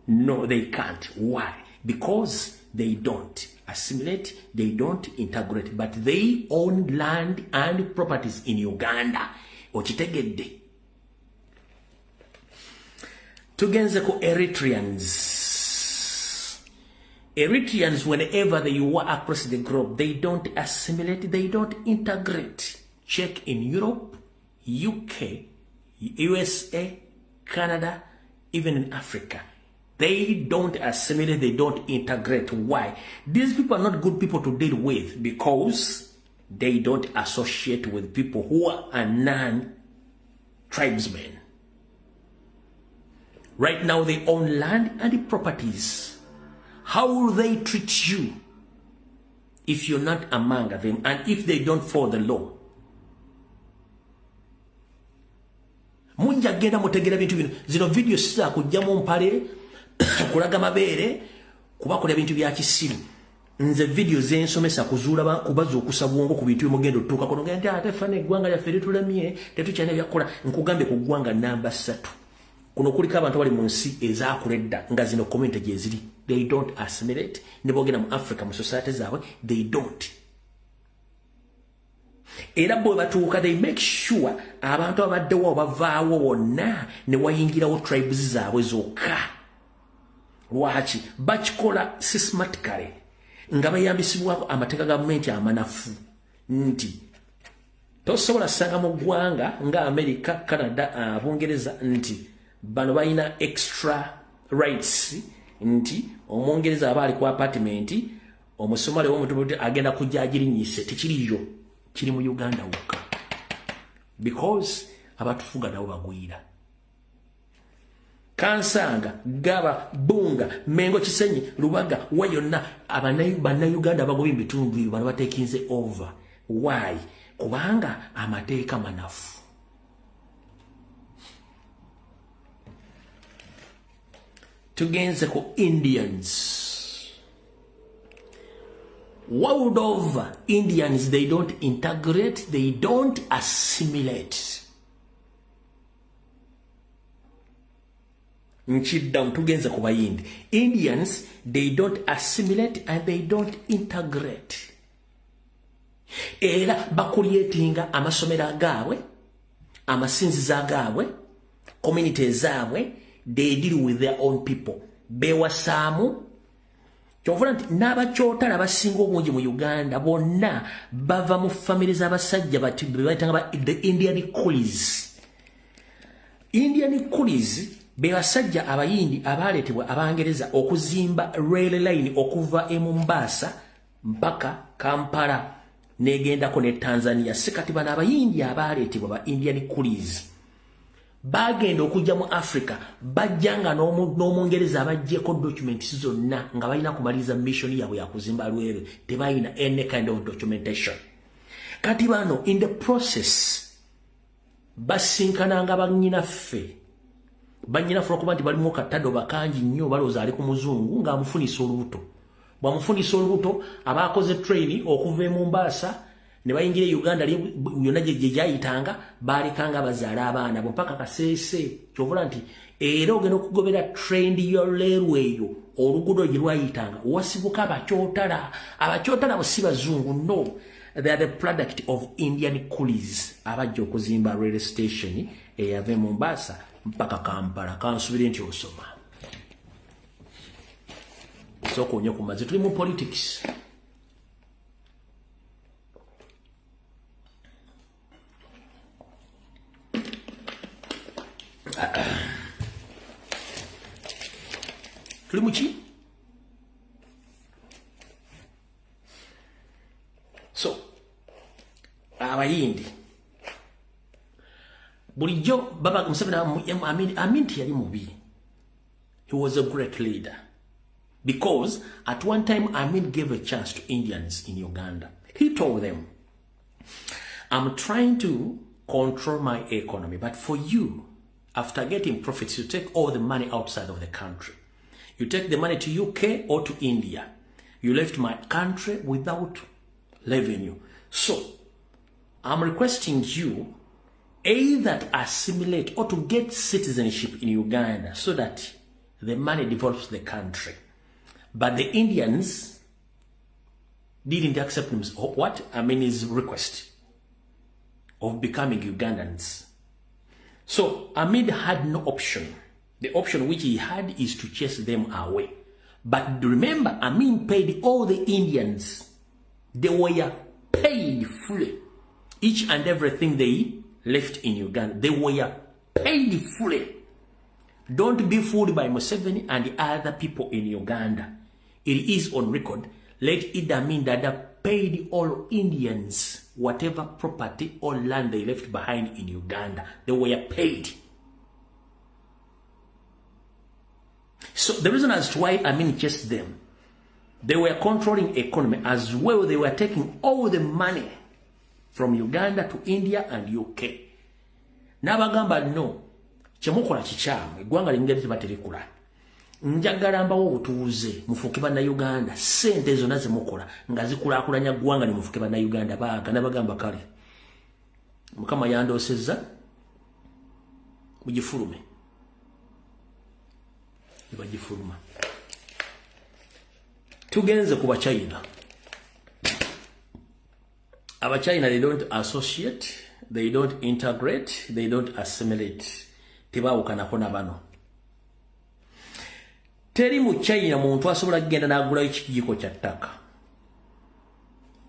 No, they can't. Why? Because they don't assimilate, they don't integrate, but they own land and properties in Uganda. Okitegedde. Tugenze ku Eritreans. Eritreans, whenever they were across the globe, they don't assimilate, they don't integrate. Check in Europe, UK, USA, Canada, even in Africa. They don't assimilate, they don't integrate. Why? These people are not good people to deal with because they don't associate with people who are non-tribesmen. Right now, they own land and properties. How will they treat you if you're not among them and if they don't follow the law? Munja genda mutegera bintu bino. Zino video sisa kujjamu mpale kulaga mabere kubakola bintu bya kisiru. Nze video zensomesa kuzuula kubaza okusabwongo ku bintu mugendo tuka kono ngenda ate fane gwanga ya feri tulamye tetukyane byakola nkugambe ku gwanga namba 3. Kuno kuliko abantu bali mu nsi ezaakuledda nga zino comment gye ziri. They don't assimilate. Ne bogena mu Africa mu society zaabwe, they don't. Era bwe batuuka, they make sure abantu abaddewo bavaawo wonna ne wayingirawo tribes zaabwe zokka. Lwaki? Bakikola systematically nga bayambisibwako amateeka gavumenti amanafu nti tosobola ssanga mu ggwanga nga America, Canada, Bungereza nti bano balina extra rights nti Omungereza aba ali ku apartment Omusomali w'omutubuti agenda kujja agirinyise tekiriyo, kiri mu Uganda wokka. because abatufuga nabo bagwira. Kansanga, Gaba, Bunga, Mengo Chisenyi, Lubaga, wayonna Uganda bagobye bitundu bano batekinze over. Why? Kubanga amateeka manafu. Tugenze ku Indians. World over, Indians, they don't integrate, they don't assimilate. Nchidam tugenze ku bayindi. Indians, they don't assimilate and they don't integrate. Era bakulietinga amasomero gaabwe, amasinzizo gaabwe, communities zaabwe, they deal with their own people. Bewasaamu kyovula nti n'abakyotala abasinga obungi mu Uganda bonna bava mu family z'abasajja bayitanga the Indian coolies. Indian coolies be basajja abayindi abaleetebwa abangereza okuzimba rail line okuva e Mombasa mpaka Kampala negendako ne Tanzania. Sikati bana abayindi abaleetebwa ba Indian coolies bagenda okujja mu Africa bajjanga n'omungereza abajjeko documents zonna nga balina kumaliza mission yaabwe ya kuzimba rail, tebalina any kind of documentation. Kati bano in the process basinkananga bannyinaffe okuba nti balimu katado bakangi nnyo balooza ali ku muzungu ng'amufunisa olubuto. Bw'amufunisa olubuto abaakoze train okuva e Mombasa ne bayingira Uganda yonna gye gyayitanga baalekanga bazaala abaana mpaka Kaseese. Kyovula nti era ogenda okugobera trend ya railway eyo oluguudo gye lwayitanga wasibuka abakyotala. Abakyotala bo si bazungu, no, they are the product of Indian coolies abajja okuzimba rail station eyava e Mombasa mpaka Kampala. Kansubire nti osoma soko onye kumaze tuli mu politics. Tuli muki? So abayindi bulijjo baba Museveni Amin tiyali mubi. He was a great leader because at one time Amin gave a chance to Indians in Uganda. He told them, I'm trying to control my economy, but for you, after getting profits, you take all the money outside of the country. You take the money to UK or to India. You left my country without revenue. So I'm requesting you either to assimilate or to get citizenship in Uganda so that the money develops the country. But the Indians didn't accept his request of becoming Ugandans. So Amin had no option. The option which he had is to chase them away. But remember, Amin paid all the Indians. They were paid fully. Each and everything they left in Uganda, they were paid fully. Don't be fooled by Museveni and the other people in Uganda. It is on record. Let Idi Amin Dada paid all Indians whatever property or land they left behind in Uganda. They were paid. So the reason as to why Amin chased them, they were controlling economy as well. They were taking all the money from Uganda to India and UK. Nabagamba no, chemukola chichamu, igwanga lingeri tibaterikula. Njagala mbawo obutuuze mufuke bana Uganda, sente zonna ze mukola nga zikulakulanya gwanga ne mufuke bana Uganda baga nabagamba kale. Mukama yandosezza mugifulume. Bagifuluma. Tugenze kuba China. Aba China, they don't associate, they don't integrate, they don't assimilate. Tebawukanako na bano. Teri mu China muntu asobola kugenda n'agulayo ekijiko kya ttaka.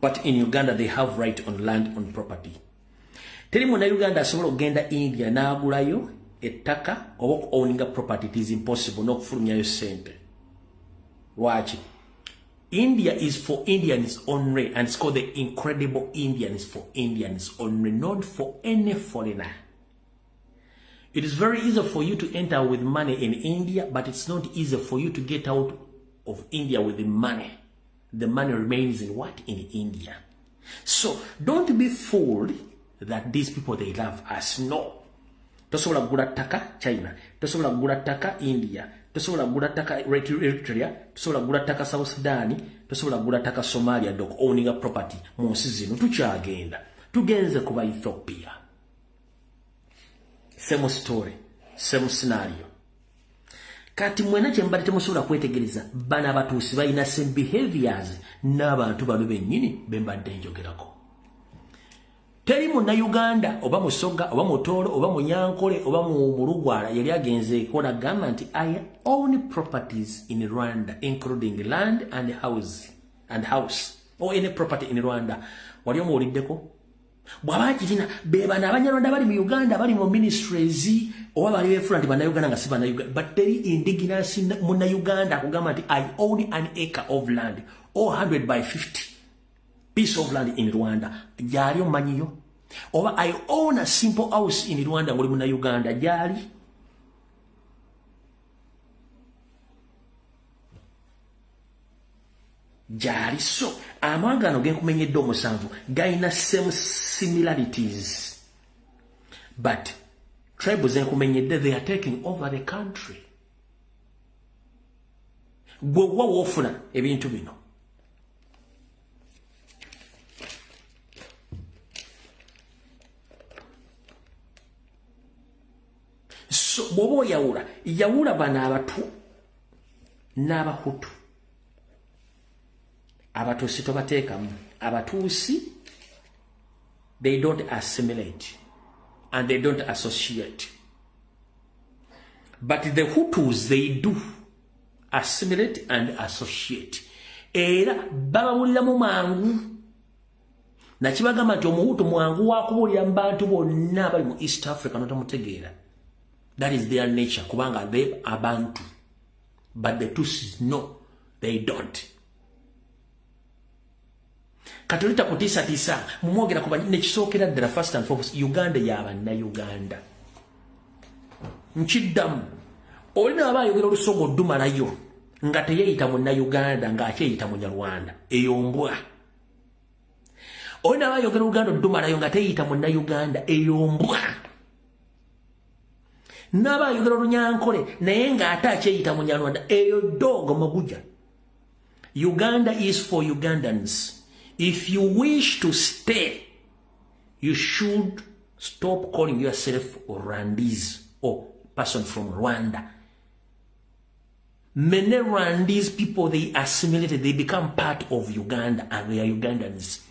But in Uganda they have right on land, on property. Teri mu na Uganda asobola kugenda India n'agulayo ettaka oba owninga property. It is impossible n'okufulumyayo sente. Lwaki? India is for Indians only, and it's called the Incredible Indians for Indians only, not for any foreigner. It is very easy for you to enter with money in India, but it's not easy for you to get out of India with the money. The money remains in what? In India. So don't be fooled that these people, they love us. No. Tosobola kugula ttaka China, tosobola kugula ttaka India, tosobola kugula ttaka Eritrea, tosobola kugula ttaka South Sudan, tosobola kugula ttaka Somalia dok owning a property mu nsi zino tukyagenda. Tugenze kuba Ethiopia. Same story, same scenario. Kati mwena kyembadde temusobola kwetegereza bana abatuusi balina same behaviors n'abantu bano bennyini bembadde njogerako. Teri Munnayuganda oba Musoga oba Mutoro oba Munyankole oba Mulugwala yali agenze kola gamba nti I own properties in Rwanda including land and house or any property in Rwanda. Wali omuwuliddeko? Bwaba kirina bebana abanyarwanda bali mu Uganda bali mu ministries oba bali befuna nti Bannayuganda nga si Bannayuganda, but teri indigenous Munnayuganda akugamba nti I own an acre of land or 100 by 50 piece of land in Rwanda. Jali omanyiyo? Oba I own a simple house in Rwanda ngoli Munnayuganda jali? Jali. So amangano genkumenyedde omusanvu gaina same similarities, but tribes enkumenyedde they are taking over the country. Gwe wofuna ebintu bino. So bobo yawula bana abatu n'abahutu. Abatuusi tobateekamu. Abatuusi, they don't assimilate and they don't associate. But the Hutus, they do assimilate and associate. Era babawuliramu mangu. Nakibagamba nti omuhutu mwangu wakubuulira mu bantu bonna bali mu East Africa notamutegeera. That is their nature, kubanga they are Bantu. But the Tutsis, no, they don't. Katolita kutisa mumwogera kuba nekisookera ddala first and foremost Uganda y'Abannayuganda. Nkiddamu olina abayogera olusogo dumalayo nga teyeyita Munnayuganda ng'akyeyita Munyarwanda eyo mbwa. Olina abayogera Oluganda dumalayo nga teyeyita Munnayuganda eyo mbwa. N'abayogera Olunyankole naye ng'ate akyeyita Munyarwanda eyo dogo maguja. Uganda is for Ugandans. If you wish to stay, you should stop calling yourself Rwandese or person from Rwanda. Many Rwandese people, they assimilated, they become part of Uganda and they are Ugandans.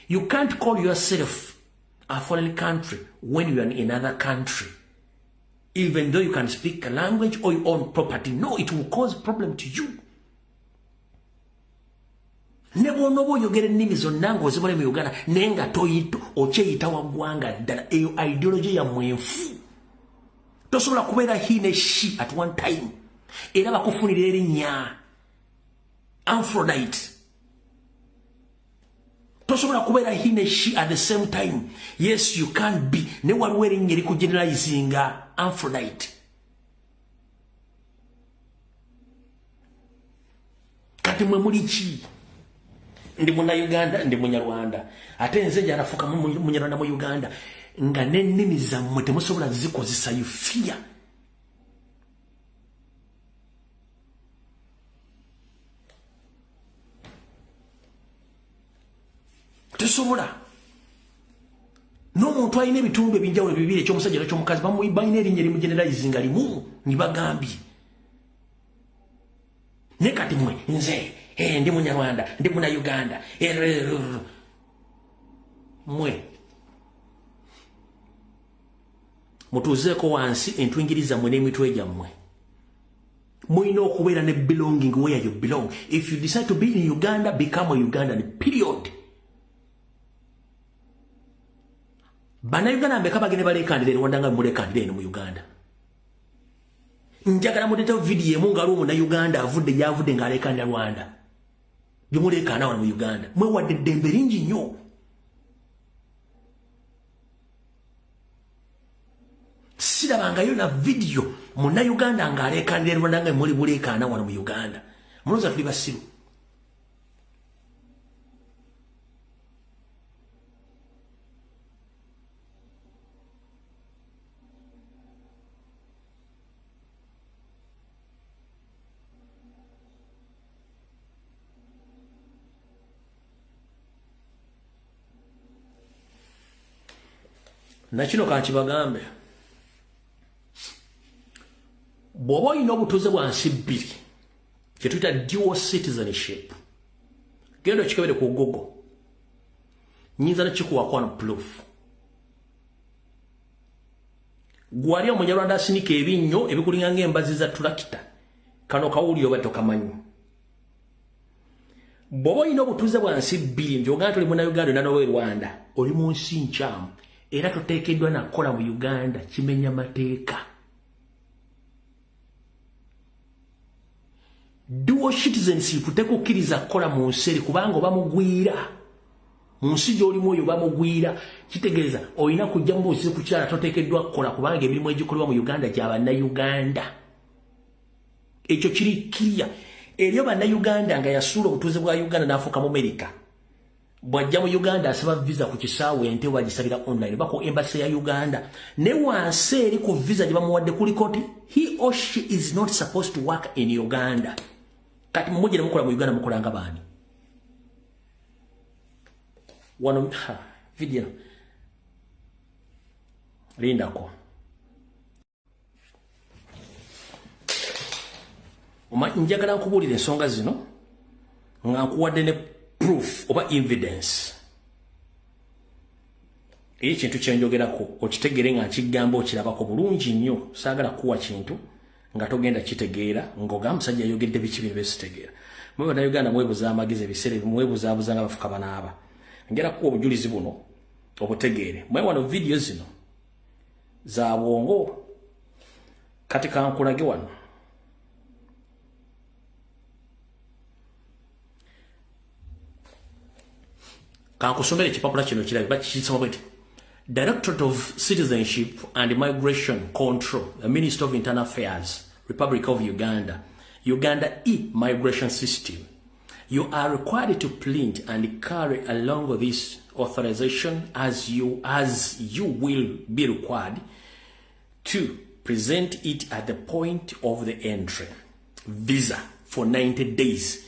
You can't call yourself a foreign country when you are in another country. Even though you can speak a language or you own property, no, it will cause problem to you. Nebo nobo yogere nnimi zonna ng'ozibole mu Uganda naye nga toyito okyeyita waggwanga ddala eyo ideology ya mwenfu. Tosobola kubeera he ne she at one time. Era bakufunira erinnya Aphrodite. Tosobola kubeera he ne she at the same time. Yes, you can't be. Ne waliwo erinnya erikugeneralizinga Aphrodite. Kati mwe muli ki? Ndi Munnayuganda, ndi Munyarwanda. Ate nze jarafuka Munyarwanda mu Uganda nga n'ennimi zammwe temusobola zikozesa you fear. Tesobola. N'omuntu alina ebitundu ebinjawulo bibiri ekyomusajja n'ekyomukazi balina erinnya erimugeneralizinga limu nibagambye. Ne kati mwe nze ndi Munyarwanda, ndi Munnayuganda. Mwe mutuuzeeko wansi entwingiriza mwe n'emitwe gyammwe. Mulina okubeera ne belonging where you belong. If you decide to be in Uganda, become a Ugandan, period. Bannayuganda mbeka bagende balekandira Rwanda nga mulekandira eno mu Uganda. Njagala mutetewo video emu nga Munnayuganda avudde ng'alekandira Rwanda. bimulekana wano mu Uganda mwewadde eddembe lingi nnyo sirabangayo na video Munnayuganda ng'aleekanira Rwanda nga muli buleekaana wano mu Uganda mulowooza tuli basiru nakino kankibagambe bw'oba olina obutuuze bwansi bbiri kye tuyita dual citizenship genda okikebere ku Google nyinza nekikuwako wano proof gwali Omunyarwanda asinika ebinnyo ebikulinga ng'embazi za tulakita kano kawulire oba tokamanyi bw'oba olina obutuuze bwansi bbiri nti oganda toli Munnayuganda olina n'owe Rwanda oli mu nsi nkyamu era toteekeddwa nakukola mu Uganda kimenya mateeka dual citizenship tekukkiriza kukola mu nsi eri kubanga oba mugwira mu nsi gy'olimu oyo oba mugwira kitegeeza olina kujja mu buusizi kukyala toteekeddwa kukola kubanga emirimu egikolebwa mu Uganda gya bannayuganda ekyo kiri kiriya eryo bannayuganda nga yasuula obutuuze bwa Uganda n'afuuka mu America bwajja mu Uganda asaba visa ku kisaawe ente wagisabira online bako embassy ya Uganda ne wansi eri ku visa gye bamuwadde kuli koti he or she is not supposed to work in Uganda kati mmoja mukola mu Uganda mukola nga baani wano video lindako njagala nkubuulira ensonga zino nga nkuwadde ne proof oba evidence ekintu kyenjogerako okitegere nga nkigamba okirabako bulungi nnyo saagala kuwa kintu nga togenda kitegeera ng'ogamba musajja yayogedde biki bino besitegeera mwe Bannayuganda mwebuza amagezi ebiseera ebimu mwebuzaabuza nga bafuka banaaba ngera kuwa obujulizi buno obutegeere mwe wano video zino za bwongo kati kankulage wano kankusomera ekipapula kino kirabe bakisoma bweti Directorate of Citizenship and Migration Control, the Minister of Internal Affairs, Republic of Uganda, Uganda e-migration system. You are required to print and carry along this authorization as you will be required to present it at the point of the entry. Visa for 90 days.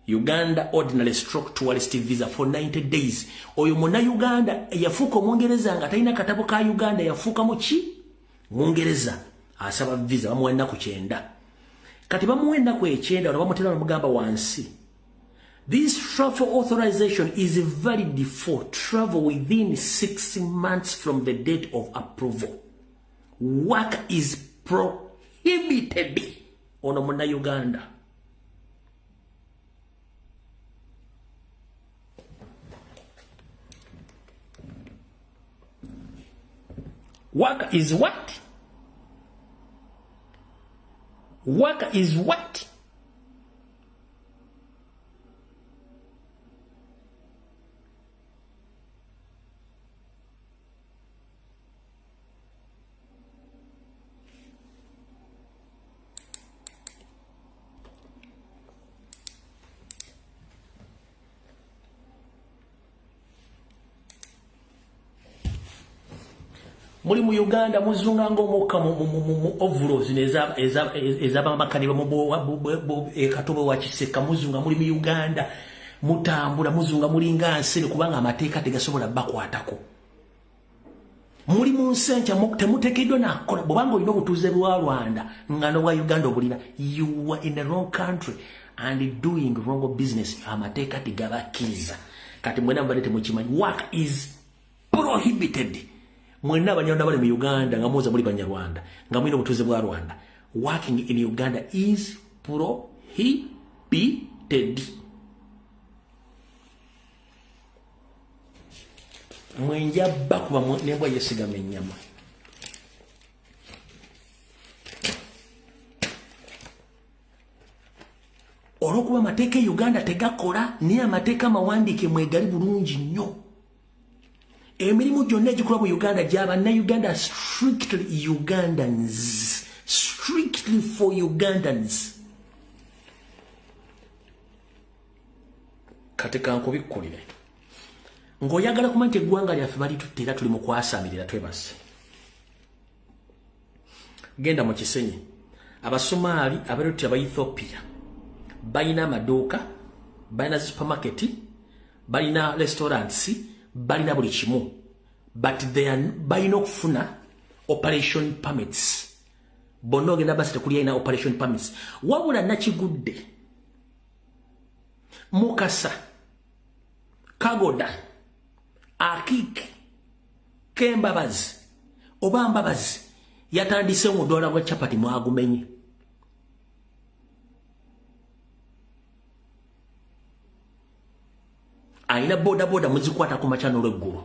Uganda ordinary stroke tourist visa for 90 days. Oyo Munnayuganda yafuuka Omungereza nga talina katabo ka Uganda yafuuka muki Mungereza asaba visa bamuwa ennaku 9 kati bamuwa ennaku 9 olwo bamutera bamugamba wansi. This travel authorization is valid for travel within 6 months from the date of approval. Work is prohibited on Munnayuganda. Work is what? Work is what? Muri mu Uganda muzunga ng'omukka mu overalls ez'abamakani ekatobo wa Kiseka muzunga muri mu Uganda mutambula muzunga mulinga nsere kubanga amateeka tegasobola bakwatako. Muri mu nsencha temuteekeddwa nakola bw'obanga olina obutuuze bwa Rwanda nga n'obwa Uganda obulina you are in the wrong country and doing wrong business amateeka tegabakkiriza. Kati mwena mbadde temukimanyi work is prohibited. Mwenna Abanyarwanda bali mu Uganda nga muza muri Banyarwanda nga mwina obutuuze bwa Rwanda. Working in Uganda is prohibited. Mwenja bakuba nembwa yesigama ennyama. olwokuba amateeka e Uganda tegakola naye amateeka amawandiike mwegali bulungi nnyo. Emirimu gyonna egikolwa mu Uganda gy'Abannayuganda strictly Ugandans. Strictly for Ugandans. Kati kankubikkulire. Ng'oyagala kumanya nti eggwanga lyaffe balitutte era tuli mu kwasamirira twebase. Genda mu Kisenyi. Abasomali abalutti aba Ethiopia balina amaduuka, balina supermarket, balina restaurants, balina buli kimu. But they are balina okufuna operation permits. Bonna ogenda basi tekuli alina operation permits. Wabula Nakigudde, Mukasa, Kagoda, Akik, Kembabazi, oba Mbabazi yatandise omudola gwa chapati mwagumenye. Aina boda boda muzikwata ku machano lweggulu.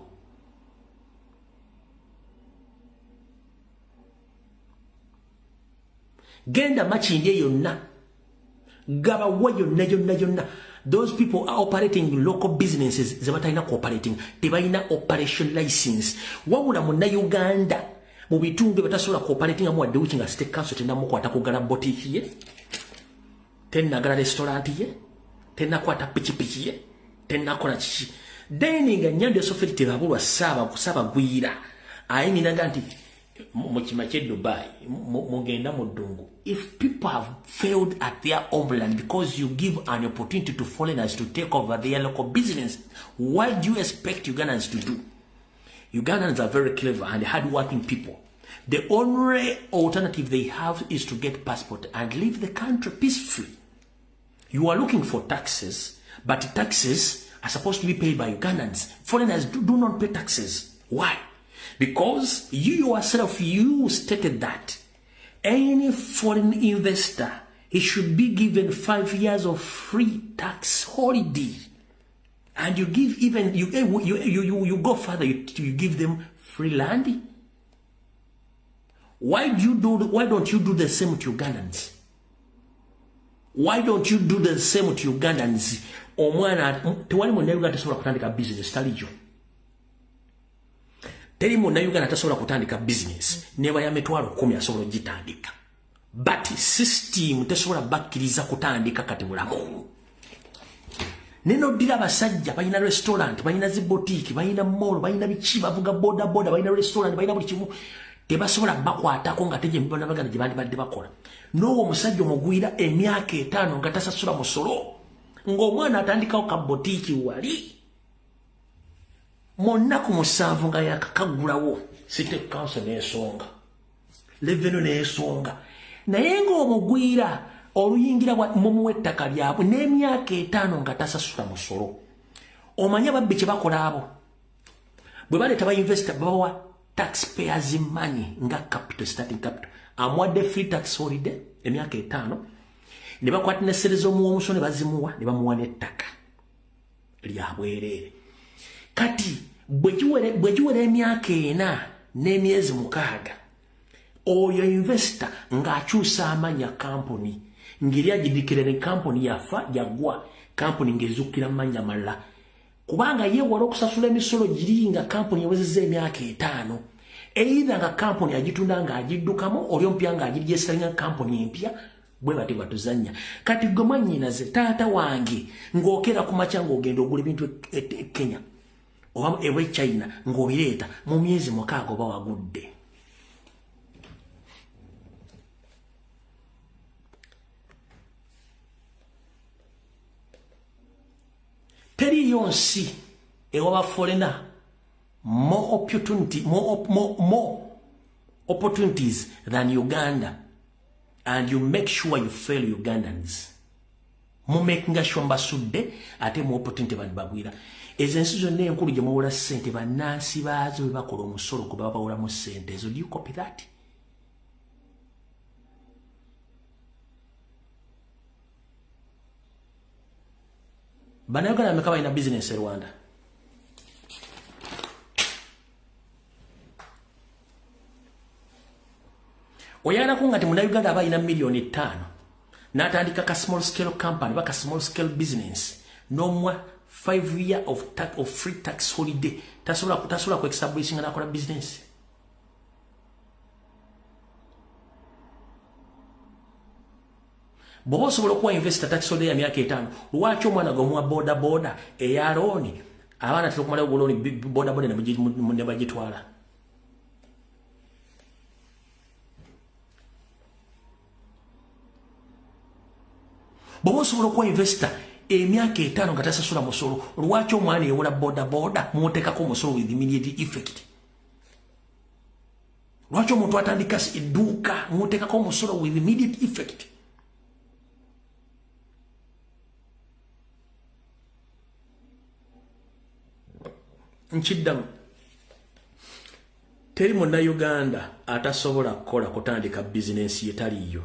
Genda Makindye yonna. Gabawa yonna. Those people are operating local businesses. Zebatalina cooperating. Tebalina operation license. Wabula munna Uganda mu bitundu betasobola cooperating amuwadde wiki nga state council tennamukwata kugala boutique ye, tennagala restaurant ye, tennakwata pikipiki ye, tennakola kiki. Then nga Nyando Soferi tebabulwa saba gwira ayiniraga nti mu kima kye Dubai mugenda mu ddungu. If people have failed at their homeland because you give an opportunity to foreigners to take over their local business, what do you expect Ugandans to do? Ugandans are very clever and hard-working people. The only alternative they have is to get passport and leave the country peacefully. You are looking for taxes, but taxes are supposed to be paid by Ugandans. Foreigners do not pay taxes. Why? Because you yourself, you stated that any foreign investor, he should be given 5 years of free tax holiday. And you give even, you go further, you give them free land. Why don't you do the same to Ugandans? Why don't you do the same to Ugandans? Omwana tewali munna Uganda tasobola kutandika business talijo. Teri munna Uganda tasobola kutandika business neba ya mitwalo 10 asobola gitandika. But system tasobola bakkiriza kutandika kati mulamu. Neno dira basajja balina restaurant, balina zi boutique, balina mall, balina bichi, bavuga boda, balina restaurant, balina buli kimu. Tebasobola bakwatako nga teje mbona baganda gye badde bakola. N'owo omusajja omugwira emyaka 5 nga tasasula musolo. Ng'omwana atandikawo ka boutique wali. Monnaku 7 nga yakakagulawo. City Council n'esonga. Revenue n'esonga. Naye ng'omugwira oluyingira mumuwe ettaka lyabwe n'emyaka 5 nga tasasula musolo. Omanya babbe kye bakola abo. Bwe baleeta ba investor babawa taxpayers money nga capital, starting capital. Amwadde free tax holiday emyaka 5. Ne bakwata n'esserezo omuwomuso ne bazimuwa ne bamuwa n'ettaka lyabwerere. Kati bwe giwera emyaka 4 n'emyezi 6 oyo investor ng'akyusa amanya company ngiri agidikirane company yafa yagwa company ngezukira manya malala kubanga ye wala okusasula emisolo giri nga company ewezezza emyaka 5 either nga company agitunda nga agiddukamo oli ompya nga agiryesanga company empya bwe bati batuzanya kati gomanyinaze taata wange ng'okera ku macha ng'ogenda ogula ebintu Kenya oba ewe China ng'obireeta mu myezi 6 oba wagudde. Teri yonsi ewa foreigner more opportunities than Uganda, and you make sure you fail Ugandans. Mu making sure mbasudde ate mu opportunity bagwira. Ezensi zonna enkulu gye muwola ssente bannansi baazo bwe bakola omusolo gwe baba bawolamu ssente ezo. Do you copy that? Bannayuganda meka balina business e Rwanda? Oyagala kunga nti munnayuganda aba alina $5 million n'atandika ka small scale company baka small scale business nomwa 5 year of free tax holiday tasobola ku establishing n'akola business. Bw'oba osobola okuwa investor tax holiday ya myaka 5 lwaki omwana g'omuwa boda eya looni abaana tera okumalayo looni boda ne bagitwala. Bw'oba osobola okuwa investor emyaka 5 nga tasasula musolo lwaki omwana yewola boda mumuteekako omusolo with immediate effect? Lwaki omuntu atandika edduuka mumuteekako omusolo with immediate effect? Nchiddamu teri Munnayuganda atasobola kukola kutandika business yetaliyo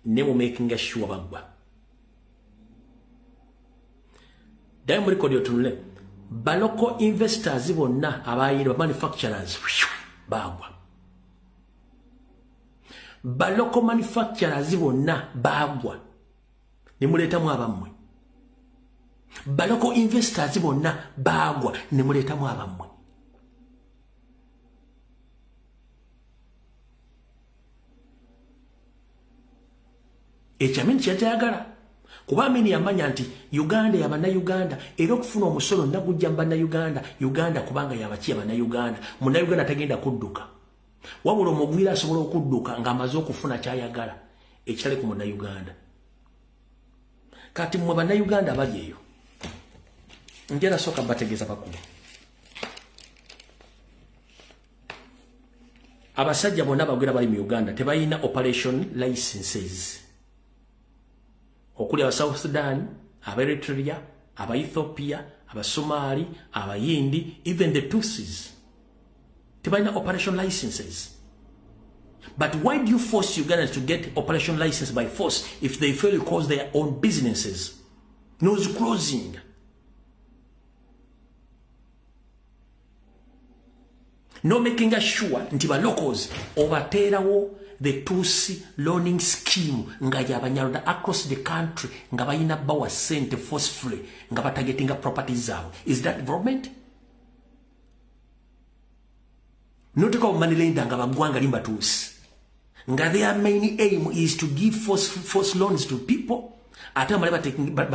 ne mu making sure bagwa. Dai muri kodi otunule baloko investors bonna abayira manufacturers bagwa. Baloko manufacturers bonna bagwa ne muleta mu abamwe. Baloko investors bonna bagwa ne muleta mu abamwe. Ekyamini kyatayagala kuba mini yamanya nti Uganda y'Abannayuganda era okufuna omusolo nagujja Bannayuganda Uganda kubanga yabaki Abannayuganda. Munnayuganda tagenda kudduka wabula omugwira asobola okudduka ng'amaze okufuna kyayagala ekitali ku Munnayuganda. Kati mmwe Bannayuganda abali eyo njera soka bategeeza bakulu abasajja bonna bagwira bali mu Uganda tebalina operation licenses okuli aba South Sudan, aba Eritrea, aba Ethiopia, aba Somali, aba Yindi, even the Tutsis tebalina operation licenses. But why do you force Ugandans to get operation license by force if they fail to close their own businesses? Nose closing. No making sure nti ba locals overterawo the Tutsi loaning scheme nga y'Abanyarwanda across the country nga bayina bawa sente forcefully nga batagetinga properties zabo. Is that development? Notiko Manilinda nga bagwanga limba Tutsi nga their main aim is to give false loans to people ate amaleba taking but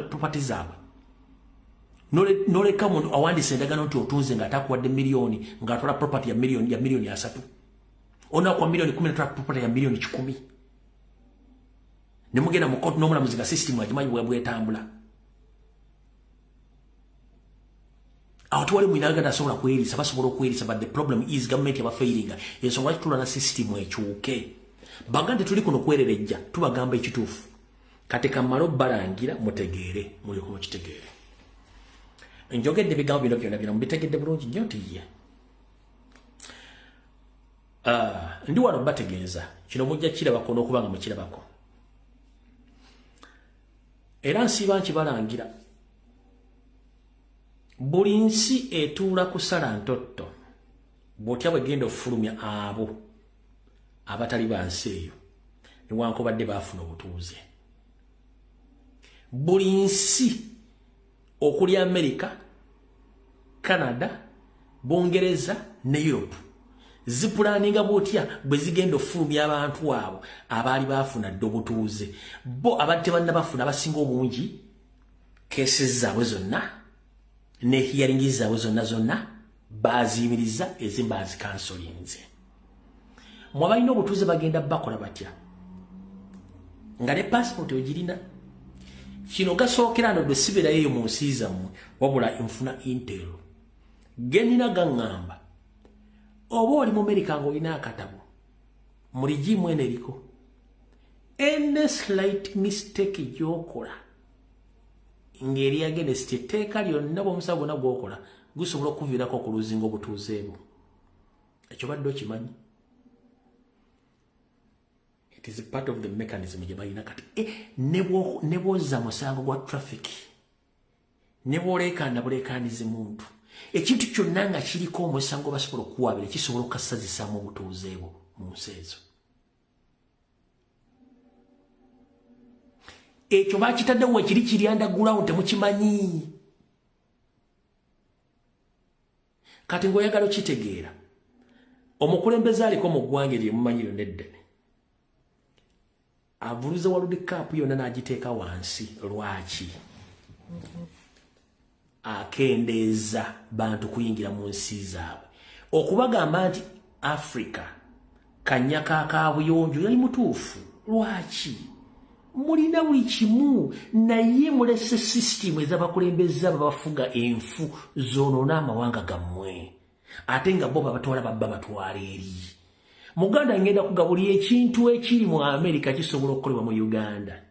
properties zabo. Nole kama awandise endagano nti otunze nga atakuwadde miliyoni nga atola property ya miliyoni 3. Ona kwa miliyoni 10 atola property ya miliyoni 10. Nemugenda mu court nomula muziga system agimanyi bwetambula. Awatu wali mwinaganda asobola kwelisa basobola okwelisa but the problem is government yaba failing. Yeso wali tulana system ekyuke. Bagande tuli kuno kwererejja tubagamba ekituufu. Katika malo balangira mutegeere muli ku kitegeere. Njogedde bigambo bino byonna mubitegedde bulungi nnyo nti ye. Ndi wano bategeeza kino mujja kirabako n'okubanga mukirabako. Era nsiba nkibalangira. Buli nsi etuula kusala ntotto bw'otya bwegenda okufulumya abo abatali ba nsi eyo newankubadde baafuna obutuuze. Buli nsi okuli America, Canada, Bungereza ne Europe zipulaninga bwotya bwe zigenda okufulumya abantu abo abaali baafuna obutuuze. Bo abadde banna bafuna abasinga obungi cases zaabwe zonna ne hearing zaabwe zonna baziyimiriza ezimu bazikansolinze. Mwabalina obutuuze bagenda bakola batya nga ne passport ogirina. Kino gasookera ndo sibira eyo mu nsi zammwe wabula nfuna intel. Genina gangamba oba oli mu America ng'olina akatabo muli jimu ene eriko any slight mistake gy'okola ng'eri against etteeka lyonna bw'omusawo gwonna gw'okola gusobola okuviirako ku luzinga obutuuze bwo. Ekyo badde okimanyi. It is a part of the mechanism gye balina kati. Ne bw'ozza musango gwa traffic ne bw'oleekaana buleekaanizi muntu ekintu kyonna nga kiriko omusango basobola okuwaabira kisobola okukasazisaamu obutuuze bwo mu nsi ezo. ekyo bakitaddewo ekiri kiri underground temukimanyi. Kati ng'oyagala okitegeera omukulembeze aliko mu ggwanga lye mumanyiro n'eddene avuluza World Cup yonna n'agiteeka wansi. Lwaki? Akendeeza bantu kuyingira mu nsi zaabwe okubagamba nti Africa kanyaka kaabuyonjo yali mutuufu. Lwaki? Mulina buli kimu naye mulese system ez'abakulembeze babafuga enfu zonoona amawanga gammwe ate nga bo babatwala babba batwala eri. Muganda ngenda kuga buli ekintu ekiri mu America kisobola okukolebwa mu Uganda,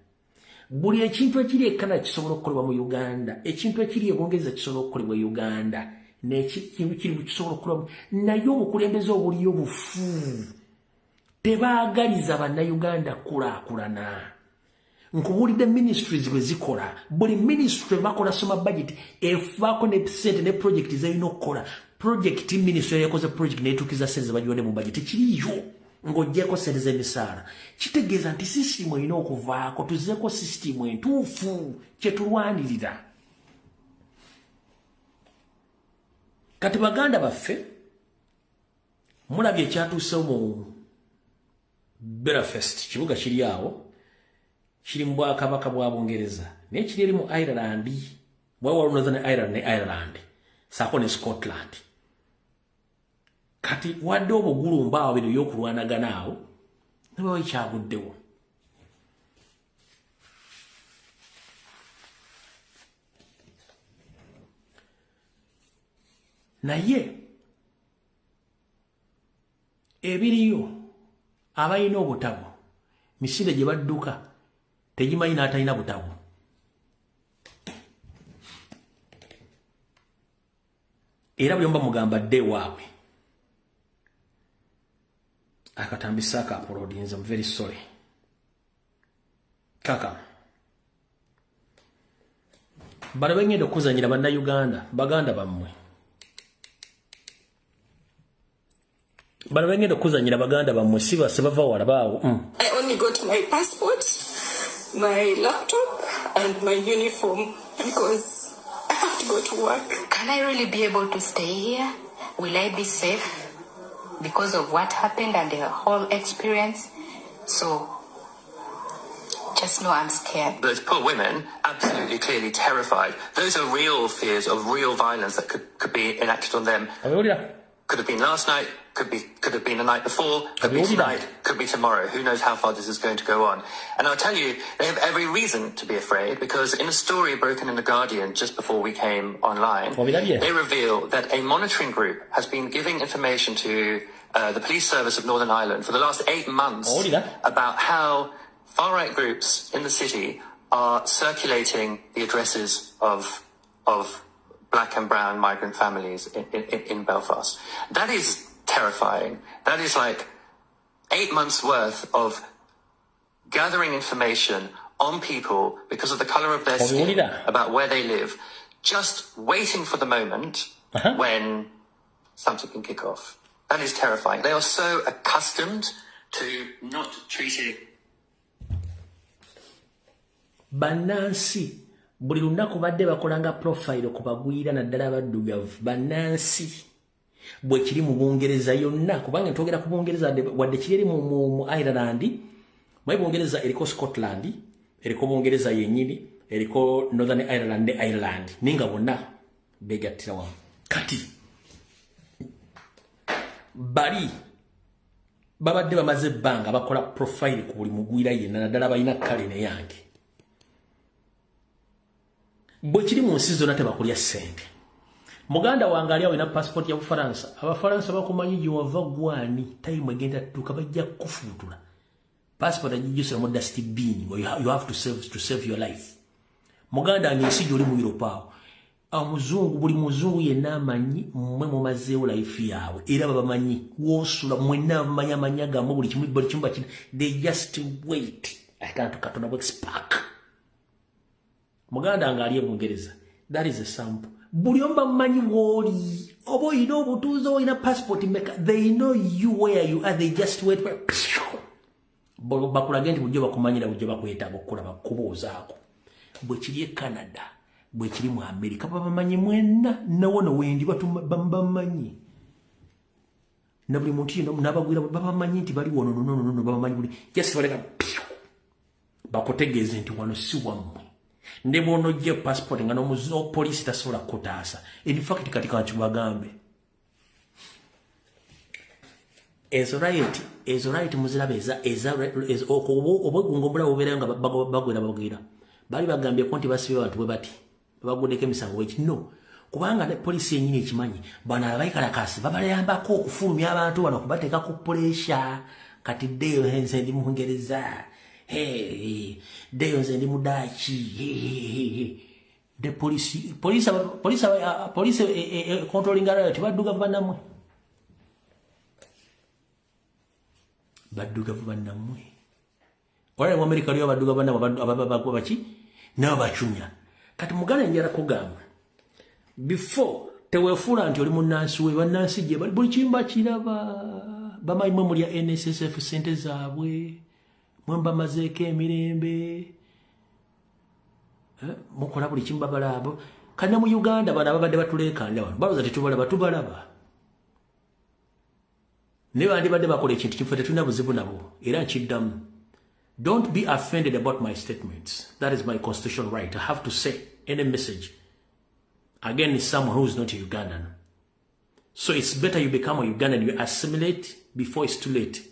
buli ekintu ekiri e Canada kisobola okukolebwa mu Uganda, ekintu ekiri e Bungereza kisobola okukolebwa mu Uganda, n'ekintu kiri kisobola okukolebwa. Naye obukulembeze obuliyo bufu, tebaagaliza bannayuganda kulaakulana. Nkubulidde ministries bwe zikola, buli ministry bakola soma budget efaako ne percent ne project zalina okukola. Project ministry yakoze project netukiza sente bajiwade mu budget kiriyo ng'oggyeko sente z'emisaala. Kitegeeza nti system erina okuvaako tuzeeko system entuufu kyetulwanirira. Kati baganda baffe mulabye ekyatuusewo mu Belfast, kibuga kiri awo kiri mu Bwakabaka bwa Bungereza naye kiri eri mu Ireland, bwawala Northern Ireland ne Ireland saako ne Scotland. Kati wadde obugulumba awo bino y'okulwanagana awo ne bwe kyaguddewo. Naye ebiriyo abalina obutabo misinde gye badduka tegimanyi n'atalina butabo. Era bwe mba mugamba dde waabwe akatambisa akaapolodinze, I'm very sorry. Kaka bano bengenda okuzanyira bannayuganda baganda bammwe, bano bengenda okuzanyira baganda bammwe si base bava wala baawo. I only got my passport, my laptop and my uniform because I have to go to work. Can I really be able to stay here? Will I be safe because of what happened and the whole experience? So just know I'm scared. Those poor women, absolutely clearly terrified. Those are real fears of real violence that could be enacted on them. Could have been last night, could have been the night before, could be tonight, could be tomorrow. Who knows how far this is going to go on? And I'll tell you, they have every reason to be afraid because in a story broken in The Guardian just before we came online, they reveal that a monitoring group has been giving information to the police service of Northern Ireland for the last 8 months about how far-right groups in the city are circulating the addresses of black and brown migrant families in Belfast. That is terrifying. That is like 8 months worth of gathering information on people because of the color of their skin, about where they live, just waiting for the moment when something can kick off. That is terrifying. They are so accustomed to not treating Bannansi buli lunaku badde bakolanga profile kubagwira naddala abaddugavu. Bannansi bwe kiri mu Bungereza yonna, kubanga ntogera ku Bungereza wadde kiri mu Ireland, mu Bungereza eriko Scotland, eriko Bungereza yennyini, eriko Northern Ireland ne Ireland, ninga bonna begattira wamu. Kati bali babadde bamaze ebbanga bakola profile ku buli mugwira yenna naddala balina kale ne yange. Bwe kiri mu nsi zonna tebakulya ssente. Muganda wange ali awo ina passport ya Bufaransa. Abafaransa bakumanyi gye wava gwani time egenda tutuuka bajja kufuutula. Passport agijjusira mu dusty bin. You have to save your life. Muganda anyensi gy'oli mu Europe awo. Omuzungu buli muzungu yenna amanyi mmwe mumazeewo life yaabwe. Era babamanyi w'osula mwenna bamanyi amanya gammwe buli kimu bakina. They just wait. Akantu Katonda bw'expark. Muganda angali Bungereza. That is a sample. Buli omba manyi woli. Obo you know butuzo ina passport maker. They know you where you are. They just wait. bakulaga nti bujjo bakumanyira bujjo bakwetaaga okukola bakubuuzaako bwe kiri e Canada bwe kiri mu America babamanyi mwenna nawono wendi bamanyi na buli muntu yino nabagwira babamanyi nti bali wono no babamanyi buli just baleka bakutegeeze nti wano si wammwe ne bono je passport nga n'omuzo police tasobola kutaasa in fact katika nkibagambe ezo right muzira beza obwegungombula obeera nga bagwira bali bagambye ko nti basibe abantu bwe bati baguddeko emisango weki no kubanga ne polisi yenyini ekimanyi bana abayikalakasi babayambako okufulumya abantu bano kubateeka ku pressure kati ddeyo nze ndi Mungereza ddeyo nze ndi Mudaaki de polisi controlling area tibadduga vanamwe badduga vanamwe wale mu America lyo badduga vanamwe ababagwa baki nabo bachunya kati mugale njara kugamba before tewefuula nti oli munnansi we bannansi gye buli kimba kiraba bamayi mwe mulya NSSF sente zaabwe mwe mbamazeeko emirembe mukola buli kimba balabo kana mu Uganda bana babadde batuleekanda wano balooza tubalaba ne bandi badde bakola ekintu kifu tetulina buzibu nabo era nkiddamu. Don't be offended about my statements. That is my constitutional right. I have to say any message. Again, it's someone who is not a Ugandan. So it's better you become a Ugandan, you assimilate before it's too late.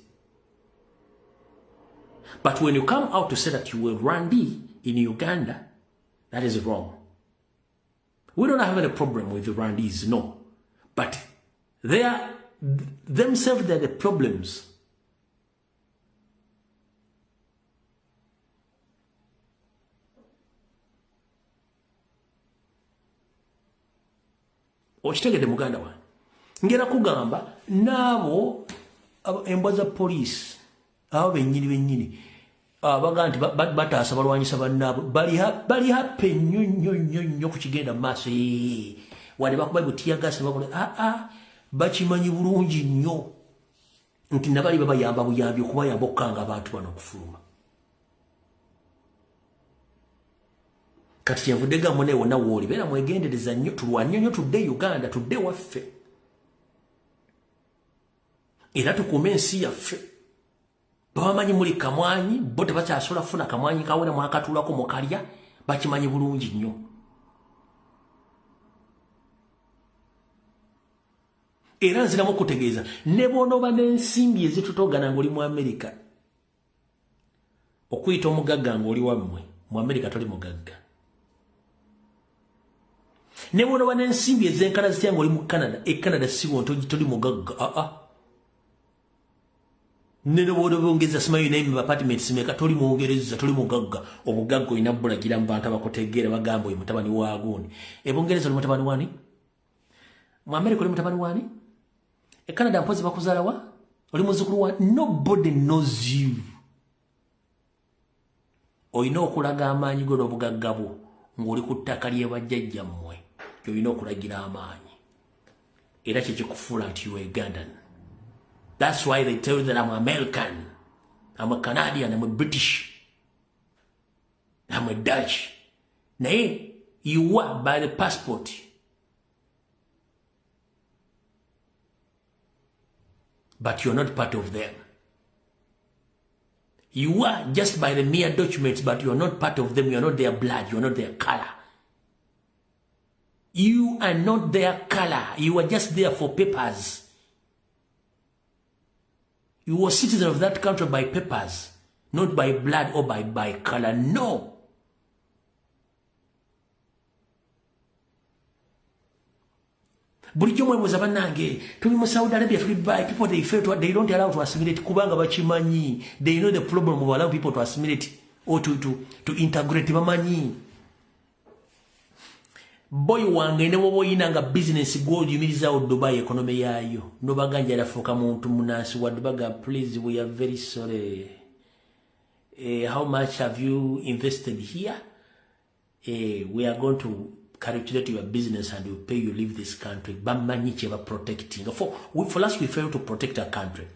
But when you come out to say that you were Rwandi in Uganda, that is wrong. We don't have any problem with the Rwandese, no. But they are themselves, they're the problems. Okitegedde muganda wange ngera kugamba nabo embwa za police abo bennyini abaga nti bataasa balwanyisa bannabo bali happy nnyo ku kigenda mu maaso wali bakuba butiyagasi bakola bakimanyi bulungi nnyo nti nabali babayamba buyambi okubayamba okukanga abantu bano okufuluma kati kyenvudde gamwe ne wonna wooli beera mwegendereza nnyo tulwanye nnyo tudde Uganda tudde waffe era tukuume ensi yaffe babamanyi muli kamwanyi bo tebakyasobola kufuna kamwanyi kawona mwakatuulako mukalya bakimanyi bulungi nnyo era nziramu okutegeeza ne bw'onooba n'ensimbi ezitutogana ng'oli mu Amerika okuyita omugagga ng'oli wammwe mu Amerika toli mugagga ne bw'onooba n'ensimbi ez'enkana zitya ng'oli mu Canada Canada si wonto toli mugagga ne bw'onongeza simanyi naye apartments meka toli Mungereza toli mugagga obugagga olina bulagira mu bantu abakutegeera bagamba oyo mutabani wa gundi Bungereza oli mutabani wani mu Amerika oli mutabani wani Canada mpozi bakuzaala wa oli muzzukulu wa nobody knows you olina okulaga amaanyi go n'obugagga bwo ng'oli ku ttaka lye bajjajjammwe olina okulagira amaanyi era kyekikufuula nti you are Ugandan. That's why they tell you that I'm American, I'm a Canadian, I'm a British, I'm a Dutch. Nay, you are by the passport. But you're not part of them. You are just by the mere documents, but you're not part of them. You're not their blood. You're not their color. You are not their color. You are just there for papers. You were citizen of that country by papers, not by blood or by color. No. Bulijjo mwebuuza bannange tuli mu Saudi Arabia tuli by people they don't allow to assimilate kubanga bakimanyi. They know the problem of allowing people to assimilate or to integrate bamanyi. Boy wange ne wobo yinanga business gold yumirizawo Dubai economy yayo nobaganja lafuka muntu munasi wa Dubai. Please, we are very sorry. How much have you invested here? We are going to calculate your business and we'll pay you leave this country. Bamanyi cheba protecting. For us, we fail to protect our country.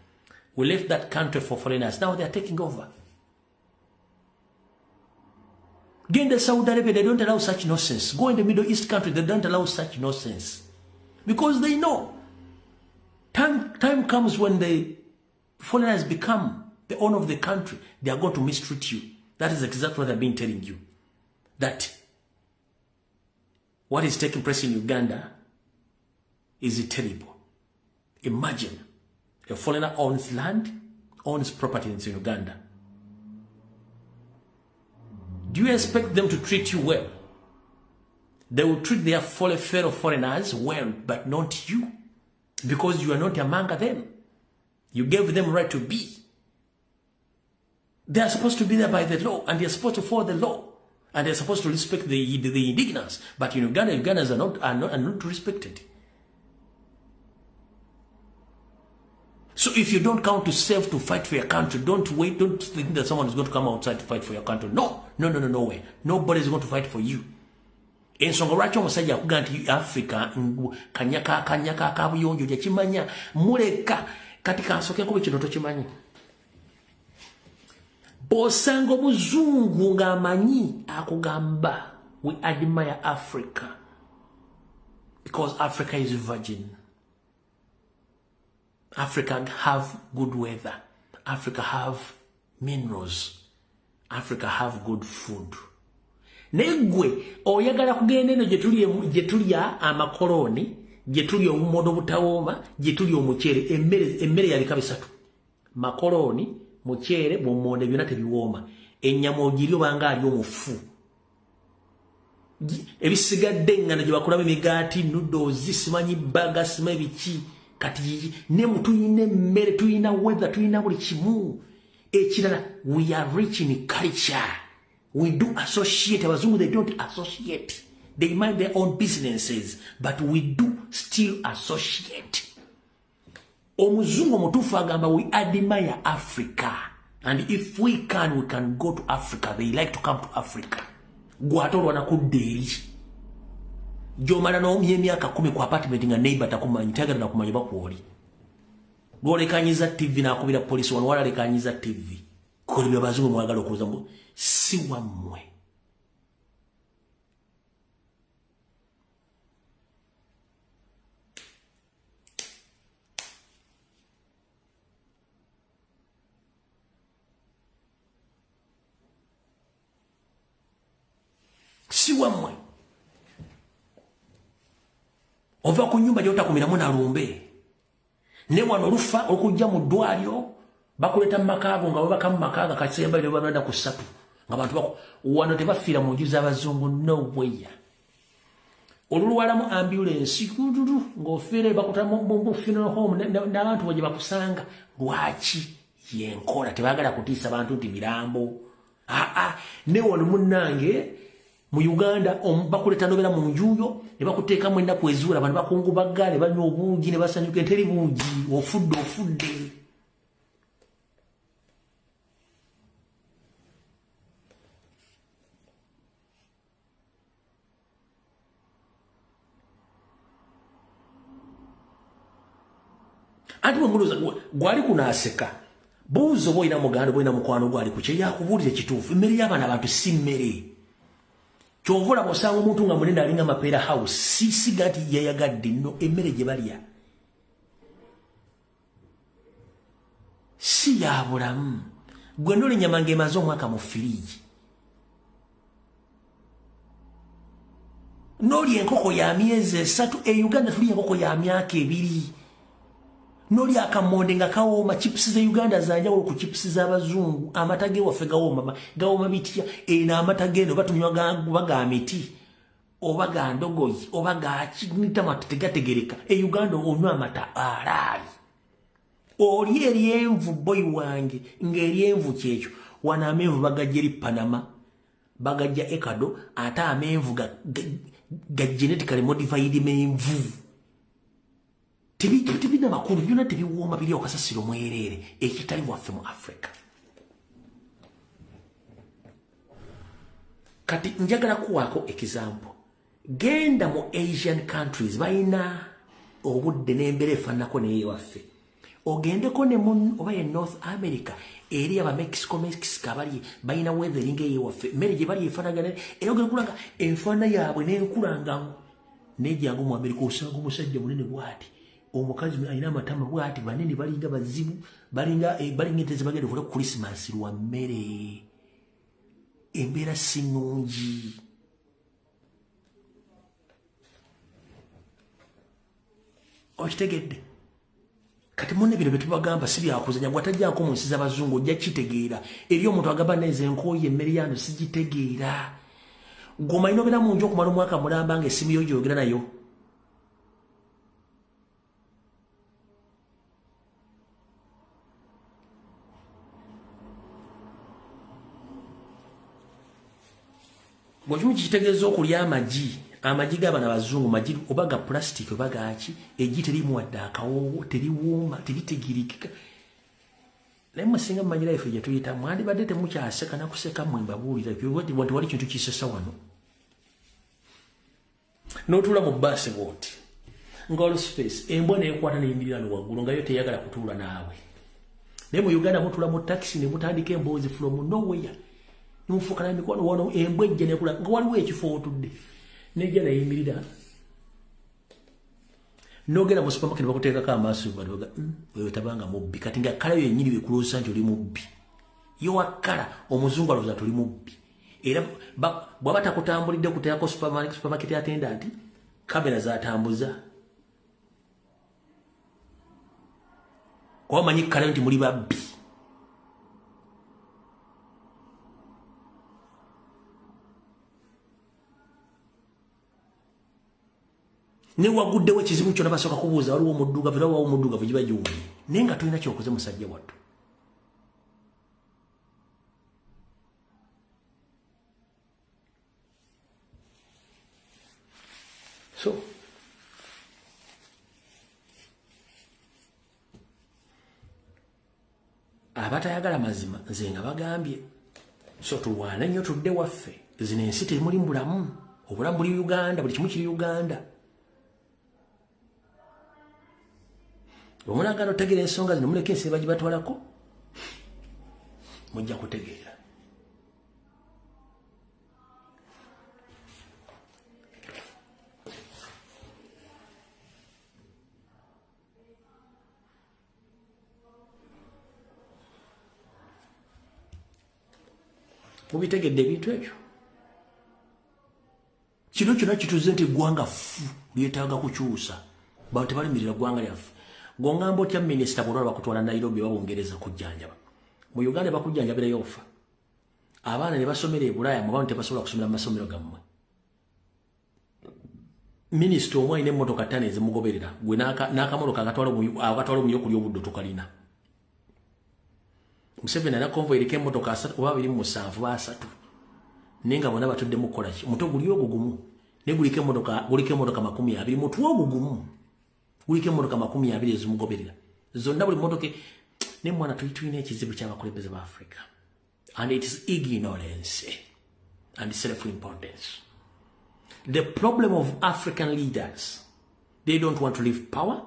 We left that country for foreigners. Now they are taking over. Go in the Saudi Arabia, they don't allow such nonsense. Go in the Middle East country, they don't allow such nonsense. Because they know time comes when the foreigners become the owner of the country, they are going to mistreat you. That is exactly what I've been telling you. That what is taking place in Uganda is terrible. Imagine a foreigner owns land, owns property in Uganda. Do you expect them to treat you well? They will treat their fellow foreigners well, but not you. Because you are not among them. You gave them right to be. They are supposed to be there by the law, and they are supposed to follow the law. And they are supposed to respect the indigenous. But in Uganda, Ugandans are not respected. So if you don't count yourself to fight for your country, don't think that someone is going to come outside to fight for your country. No way. Nobody is going to fight for you. Ensonga lwaki omusajja akuga nti Africa kanyaka kabuyonjo gyekimanya muleka kati kansoke kuba kino tokimanyi. Bosanga omuzungu ng'amanyi akugamba we admire Africa because Africa is virgin. Africa have good weather. Africa have minerals. Africa have good food. Negwe oyagala kugenda eno gyetulya amakoloni, gyetulya obumodo butawooma, gyetulya omuceere, emmere yabika bisatu. Makoloni, muceere, bumonde byonna tebiwooma. Ennyama ogirya obanga ali omufu. Ebisigadde ngano gye bakolamu emigaati, noodles, simanyi baga, simanyi biki. Kati ne mutuyina emmere, tuyina weather, tuyina buli kimu. Ekirala, we are rich in culture. We do associate. Abazungu, they don't associate. They mind their own businesses. But we do still associate. Omuzungu mutufu agamba we admire Africa. And if we can go to Africa. They like to come to Africa. Gwatolwa na kuddeeri. Jomala n'omya emyaka 10 ku apartment nga neighbor takumanyi, tagala na kumanya bakwoli. Gwolekanyiza TV n'akubira police wano wala lekanyiza TV. Koli bya bazungu mwagala okuza mu si wammwe. Si wammwe. Ova ku nyumba gy'otakumiramu na lumbe. Ne wano lufa okujja mu ddwaliro bakuleta mu makaago nga babaka mu makaaga kasemba bino banada ku 3 nga bantu bako wano tebafiira mu nju z'abazungu no way. Olulwala mu ambulance kududu ng'ofere bakutamu mu funeral home n'abantu bwe bakusanga lwaki yenkola tebagala kutiisa bantu nti mirambo. Ne wano munnange mu Uganda bakuleta nobera mu njuyo ne bakuteeka mu ennaku ezuula abantu bakungubaga ne banywa obuugi ne basanyuka enteri buugi ofudde. Ati mumuloza gwali kunaaseka buuzo boyina muganda boyina mukwano gwali ku kye yakubuulira kituufu emmere y'abaana abantu si mmere. Kyovula bosanga omuntu nga munene alinga mapeera house si gati yayagadde nno emmere gye balya si ya bulamu. Gwe nole ennyama ng'emaze omwaka mu firiji n'olya enkoko ya myezi 3 e Uganda tulya enkoko ya myaka 2 n'olya akamonde nga kawooma. Chipusi za Uganda zanjawulo ku chipusi z'abazungu. Amata ge waffe gawooma bitya. Eno amata geno batunywa ga miti oba ga ndogoyi oba ga kitamata tegategereka. E Uganda onywa amata alaali. Oli eryenvu boy wange ng'eryenvu kyekyo wana amenvu bagajja eri Panama bagajja Ecuador ate amenvu ga genetically modified menvu. Tebina makulu byonna tebiwooma biri okasasiro mwereere ekitali waffe mu Africa. Kati njagala kuwaako example. Genda mu Asian countries bayina obudde n'embeera efaananako naye waffe. ogendeko ne mun oba ye North America eri aba Mexico bali bayina weathering eyewafe mmere gye bali efanagana era ogekulanga enfana yaabwe n'enkulanga n'ejjangu mu America osanga omusajja munene bwati omukazi alina amatama bwati banene balinga bazibu balinga enteze bagenda okukola Christmas lwa mmere embeera si nnungi. Okitegedde kati munne bino bye tubagamba si byakuzanya bw'atajjako mu nsi z'abazungu ojja kitegeera eri omuntu agamba neze enkooyi emmere yano sigitegeera goma ino bera munju okumala omwaka mulamba nga essimu yo gyogera nayo bw'okimu kitegeeza okulya amagi g'abaana abazungu magi oba ga plastic oba gaki eggi terimu wadde akawoowo teriwooma teritegerekeka naye musinga mumanyira ife gye tuyita mwandibadde temukyaseka nakuseka mmwe mbabuulira nti wali kintu kisesa wano n'otuula mu baasi bwoti nga olu space embwa neekwata neyimirira no waggulu nga yo teyagala kutuula naawe naye mu Uganda mutuula mu taxi ne mutandika emboozi from nowhere nimufuuka na mikono wano embwa ejja nekula nga waliwo ekifo otudde nejja nayimirira nogenda mu supermarket bakuteekako amaaso badoga wewe tabanga mubbi kati nga kala yennyini bekuloosa nti oli mubbi yo wakkala omuzungu alowooza tuli mubbi era bw'aba takutambulidde kuteekako supermarket attendant kamera zatambuza kuba manyi kala nti muli babbi ne waguddewo ekizibu kyonna basooka kubuuza waliwo omuddugavu era wawo omuddugavu giba giwumye naye nga tulina kyokoze musajja wattu so abatayagala mazima nze nga bagambye so tulwane nnyo tudde waffe zino ensi temuli mbulamu obulamu buli Uganda buli kimu kiri Uganda omulagala otegeera ensonga zino muleke ensi bagibatwalako mujja kutegeera mubitegedde ebintu ebyo kino kyonna kituze nti eggwanga ffu lyetaaga kukyusa bantu tebalimirira ggwanga lyaffe gongamba otya minisita bwolwala bakutwala Nairobi babongereza kujjanjaba mu Uganda bakujjanjabirayo ofa abaana ne basomera e Bulaaya mu bantu tebasobola kusomera mu masomero gammwe minisita omwe alina emmotoka ttaano ezimugoberera gwe n'akamotoka akatwala omuyo kuli obuddo tokalina Museveni alina konvoyi eriko emmotoka 3 oba 27 ba3 naye nga bonna batudde mukola ki muto guli ogwo gumu ne guliko emmotoka 20 mutwe ogwo gumu guliko emmotoka 20 ezimugoberera zonna buli mmotoka ne mwana tulina ekizibu ky'abakulembeze ba Africa and it is ignorance and self-importance. The problem of African leaders, they don't want to leave power,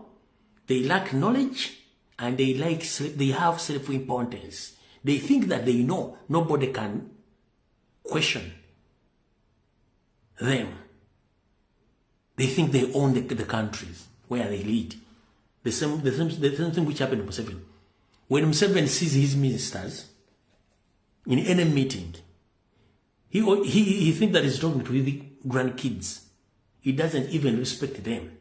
they lack knowledge, and they have self-importance. They think that they know nobody can question them. They think they own the countries where they lead. The same thing which happened to Museveni. When Museveni sees his ministers in any meeting, he thinks that he's talking to his grandkids. He doesn't even respect them.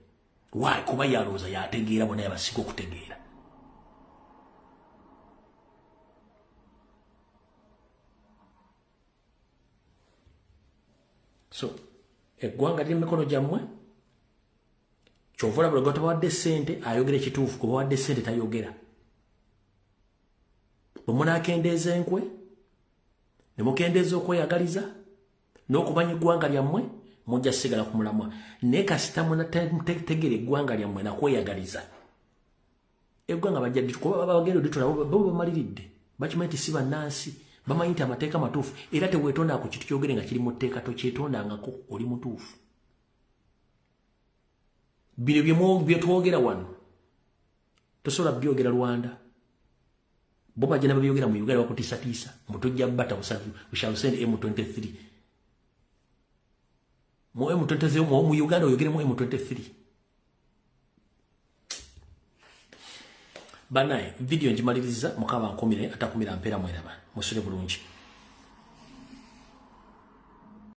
Why? Kuba yaloza yategeera bona yabasiko kutegeera. So, eggwanga liri mikono gyammwe kyovola buli gwe tabawadde ssente ayogera ekituufu kuba wadde ssente tayogera. Bwe munaakendeeza enkwe ne mukendeeza okweyagaliza n'okumanya eggwanga lyammwe mujja sigala ku mulamwa naye kasita munategeera eggwanga lyammwe nakweyagaliza eggwanga bajja kuba bagenda oditola bo bamaliridde bakimanyi nti si bannansi bamanyi nti amateeka matuufu era teweetonda ku kintu kyogere nga kiri mu tteeka tokyetondangako oli mutuufu. Bino bye twogera wano tosobola byogera Rwanda bo bajja nabyogera mu Uganda bakutisa mutujja bata we shall send M23 mu M23 mu Uganda oyogere mu M23 banaye video njimaliriza mukaba nkomire atakumira mpera mweraba musule bulungi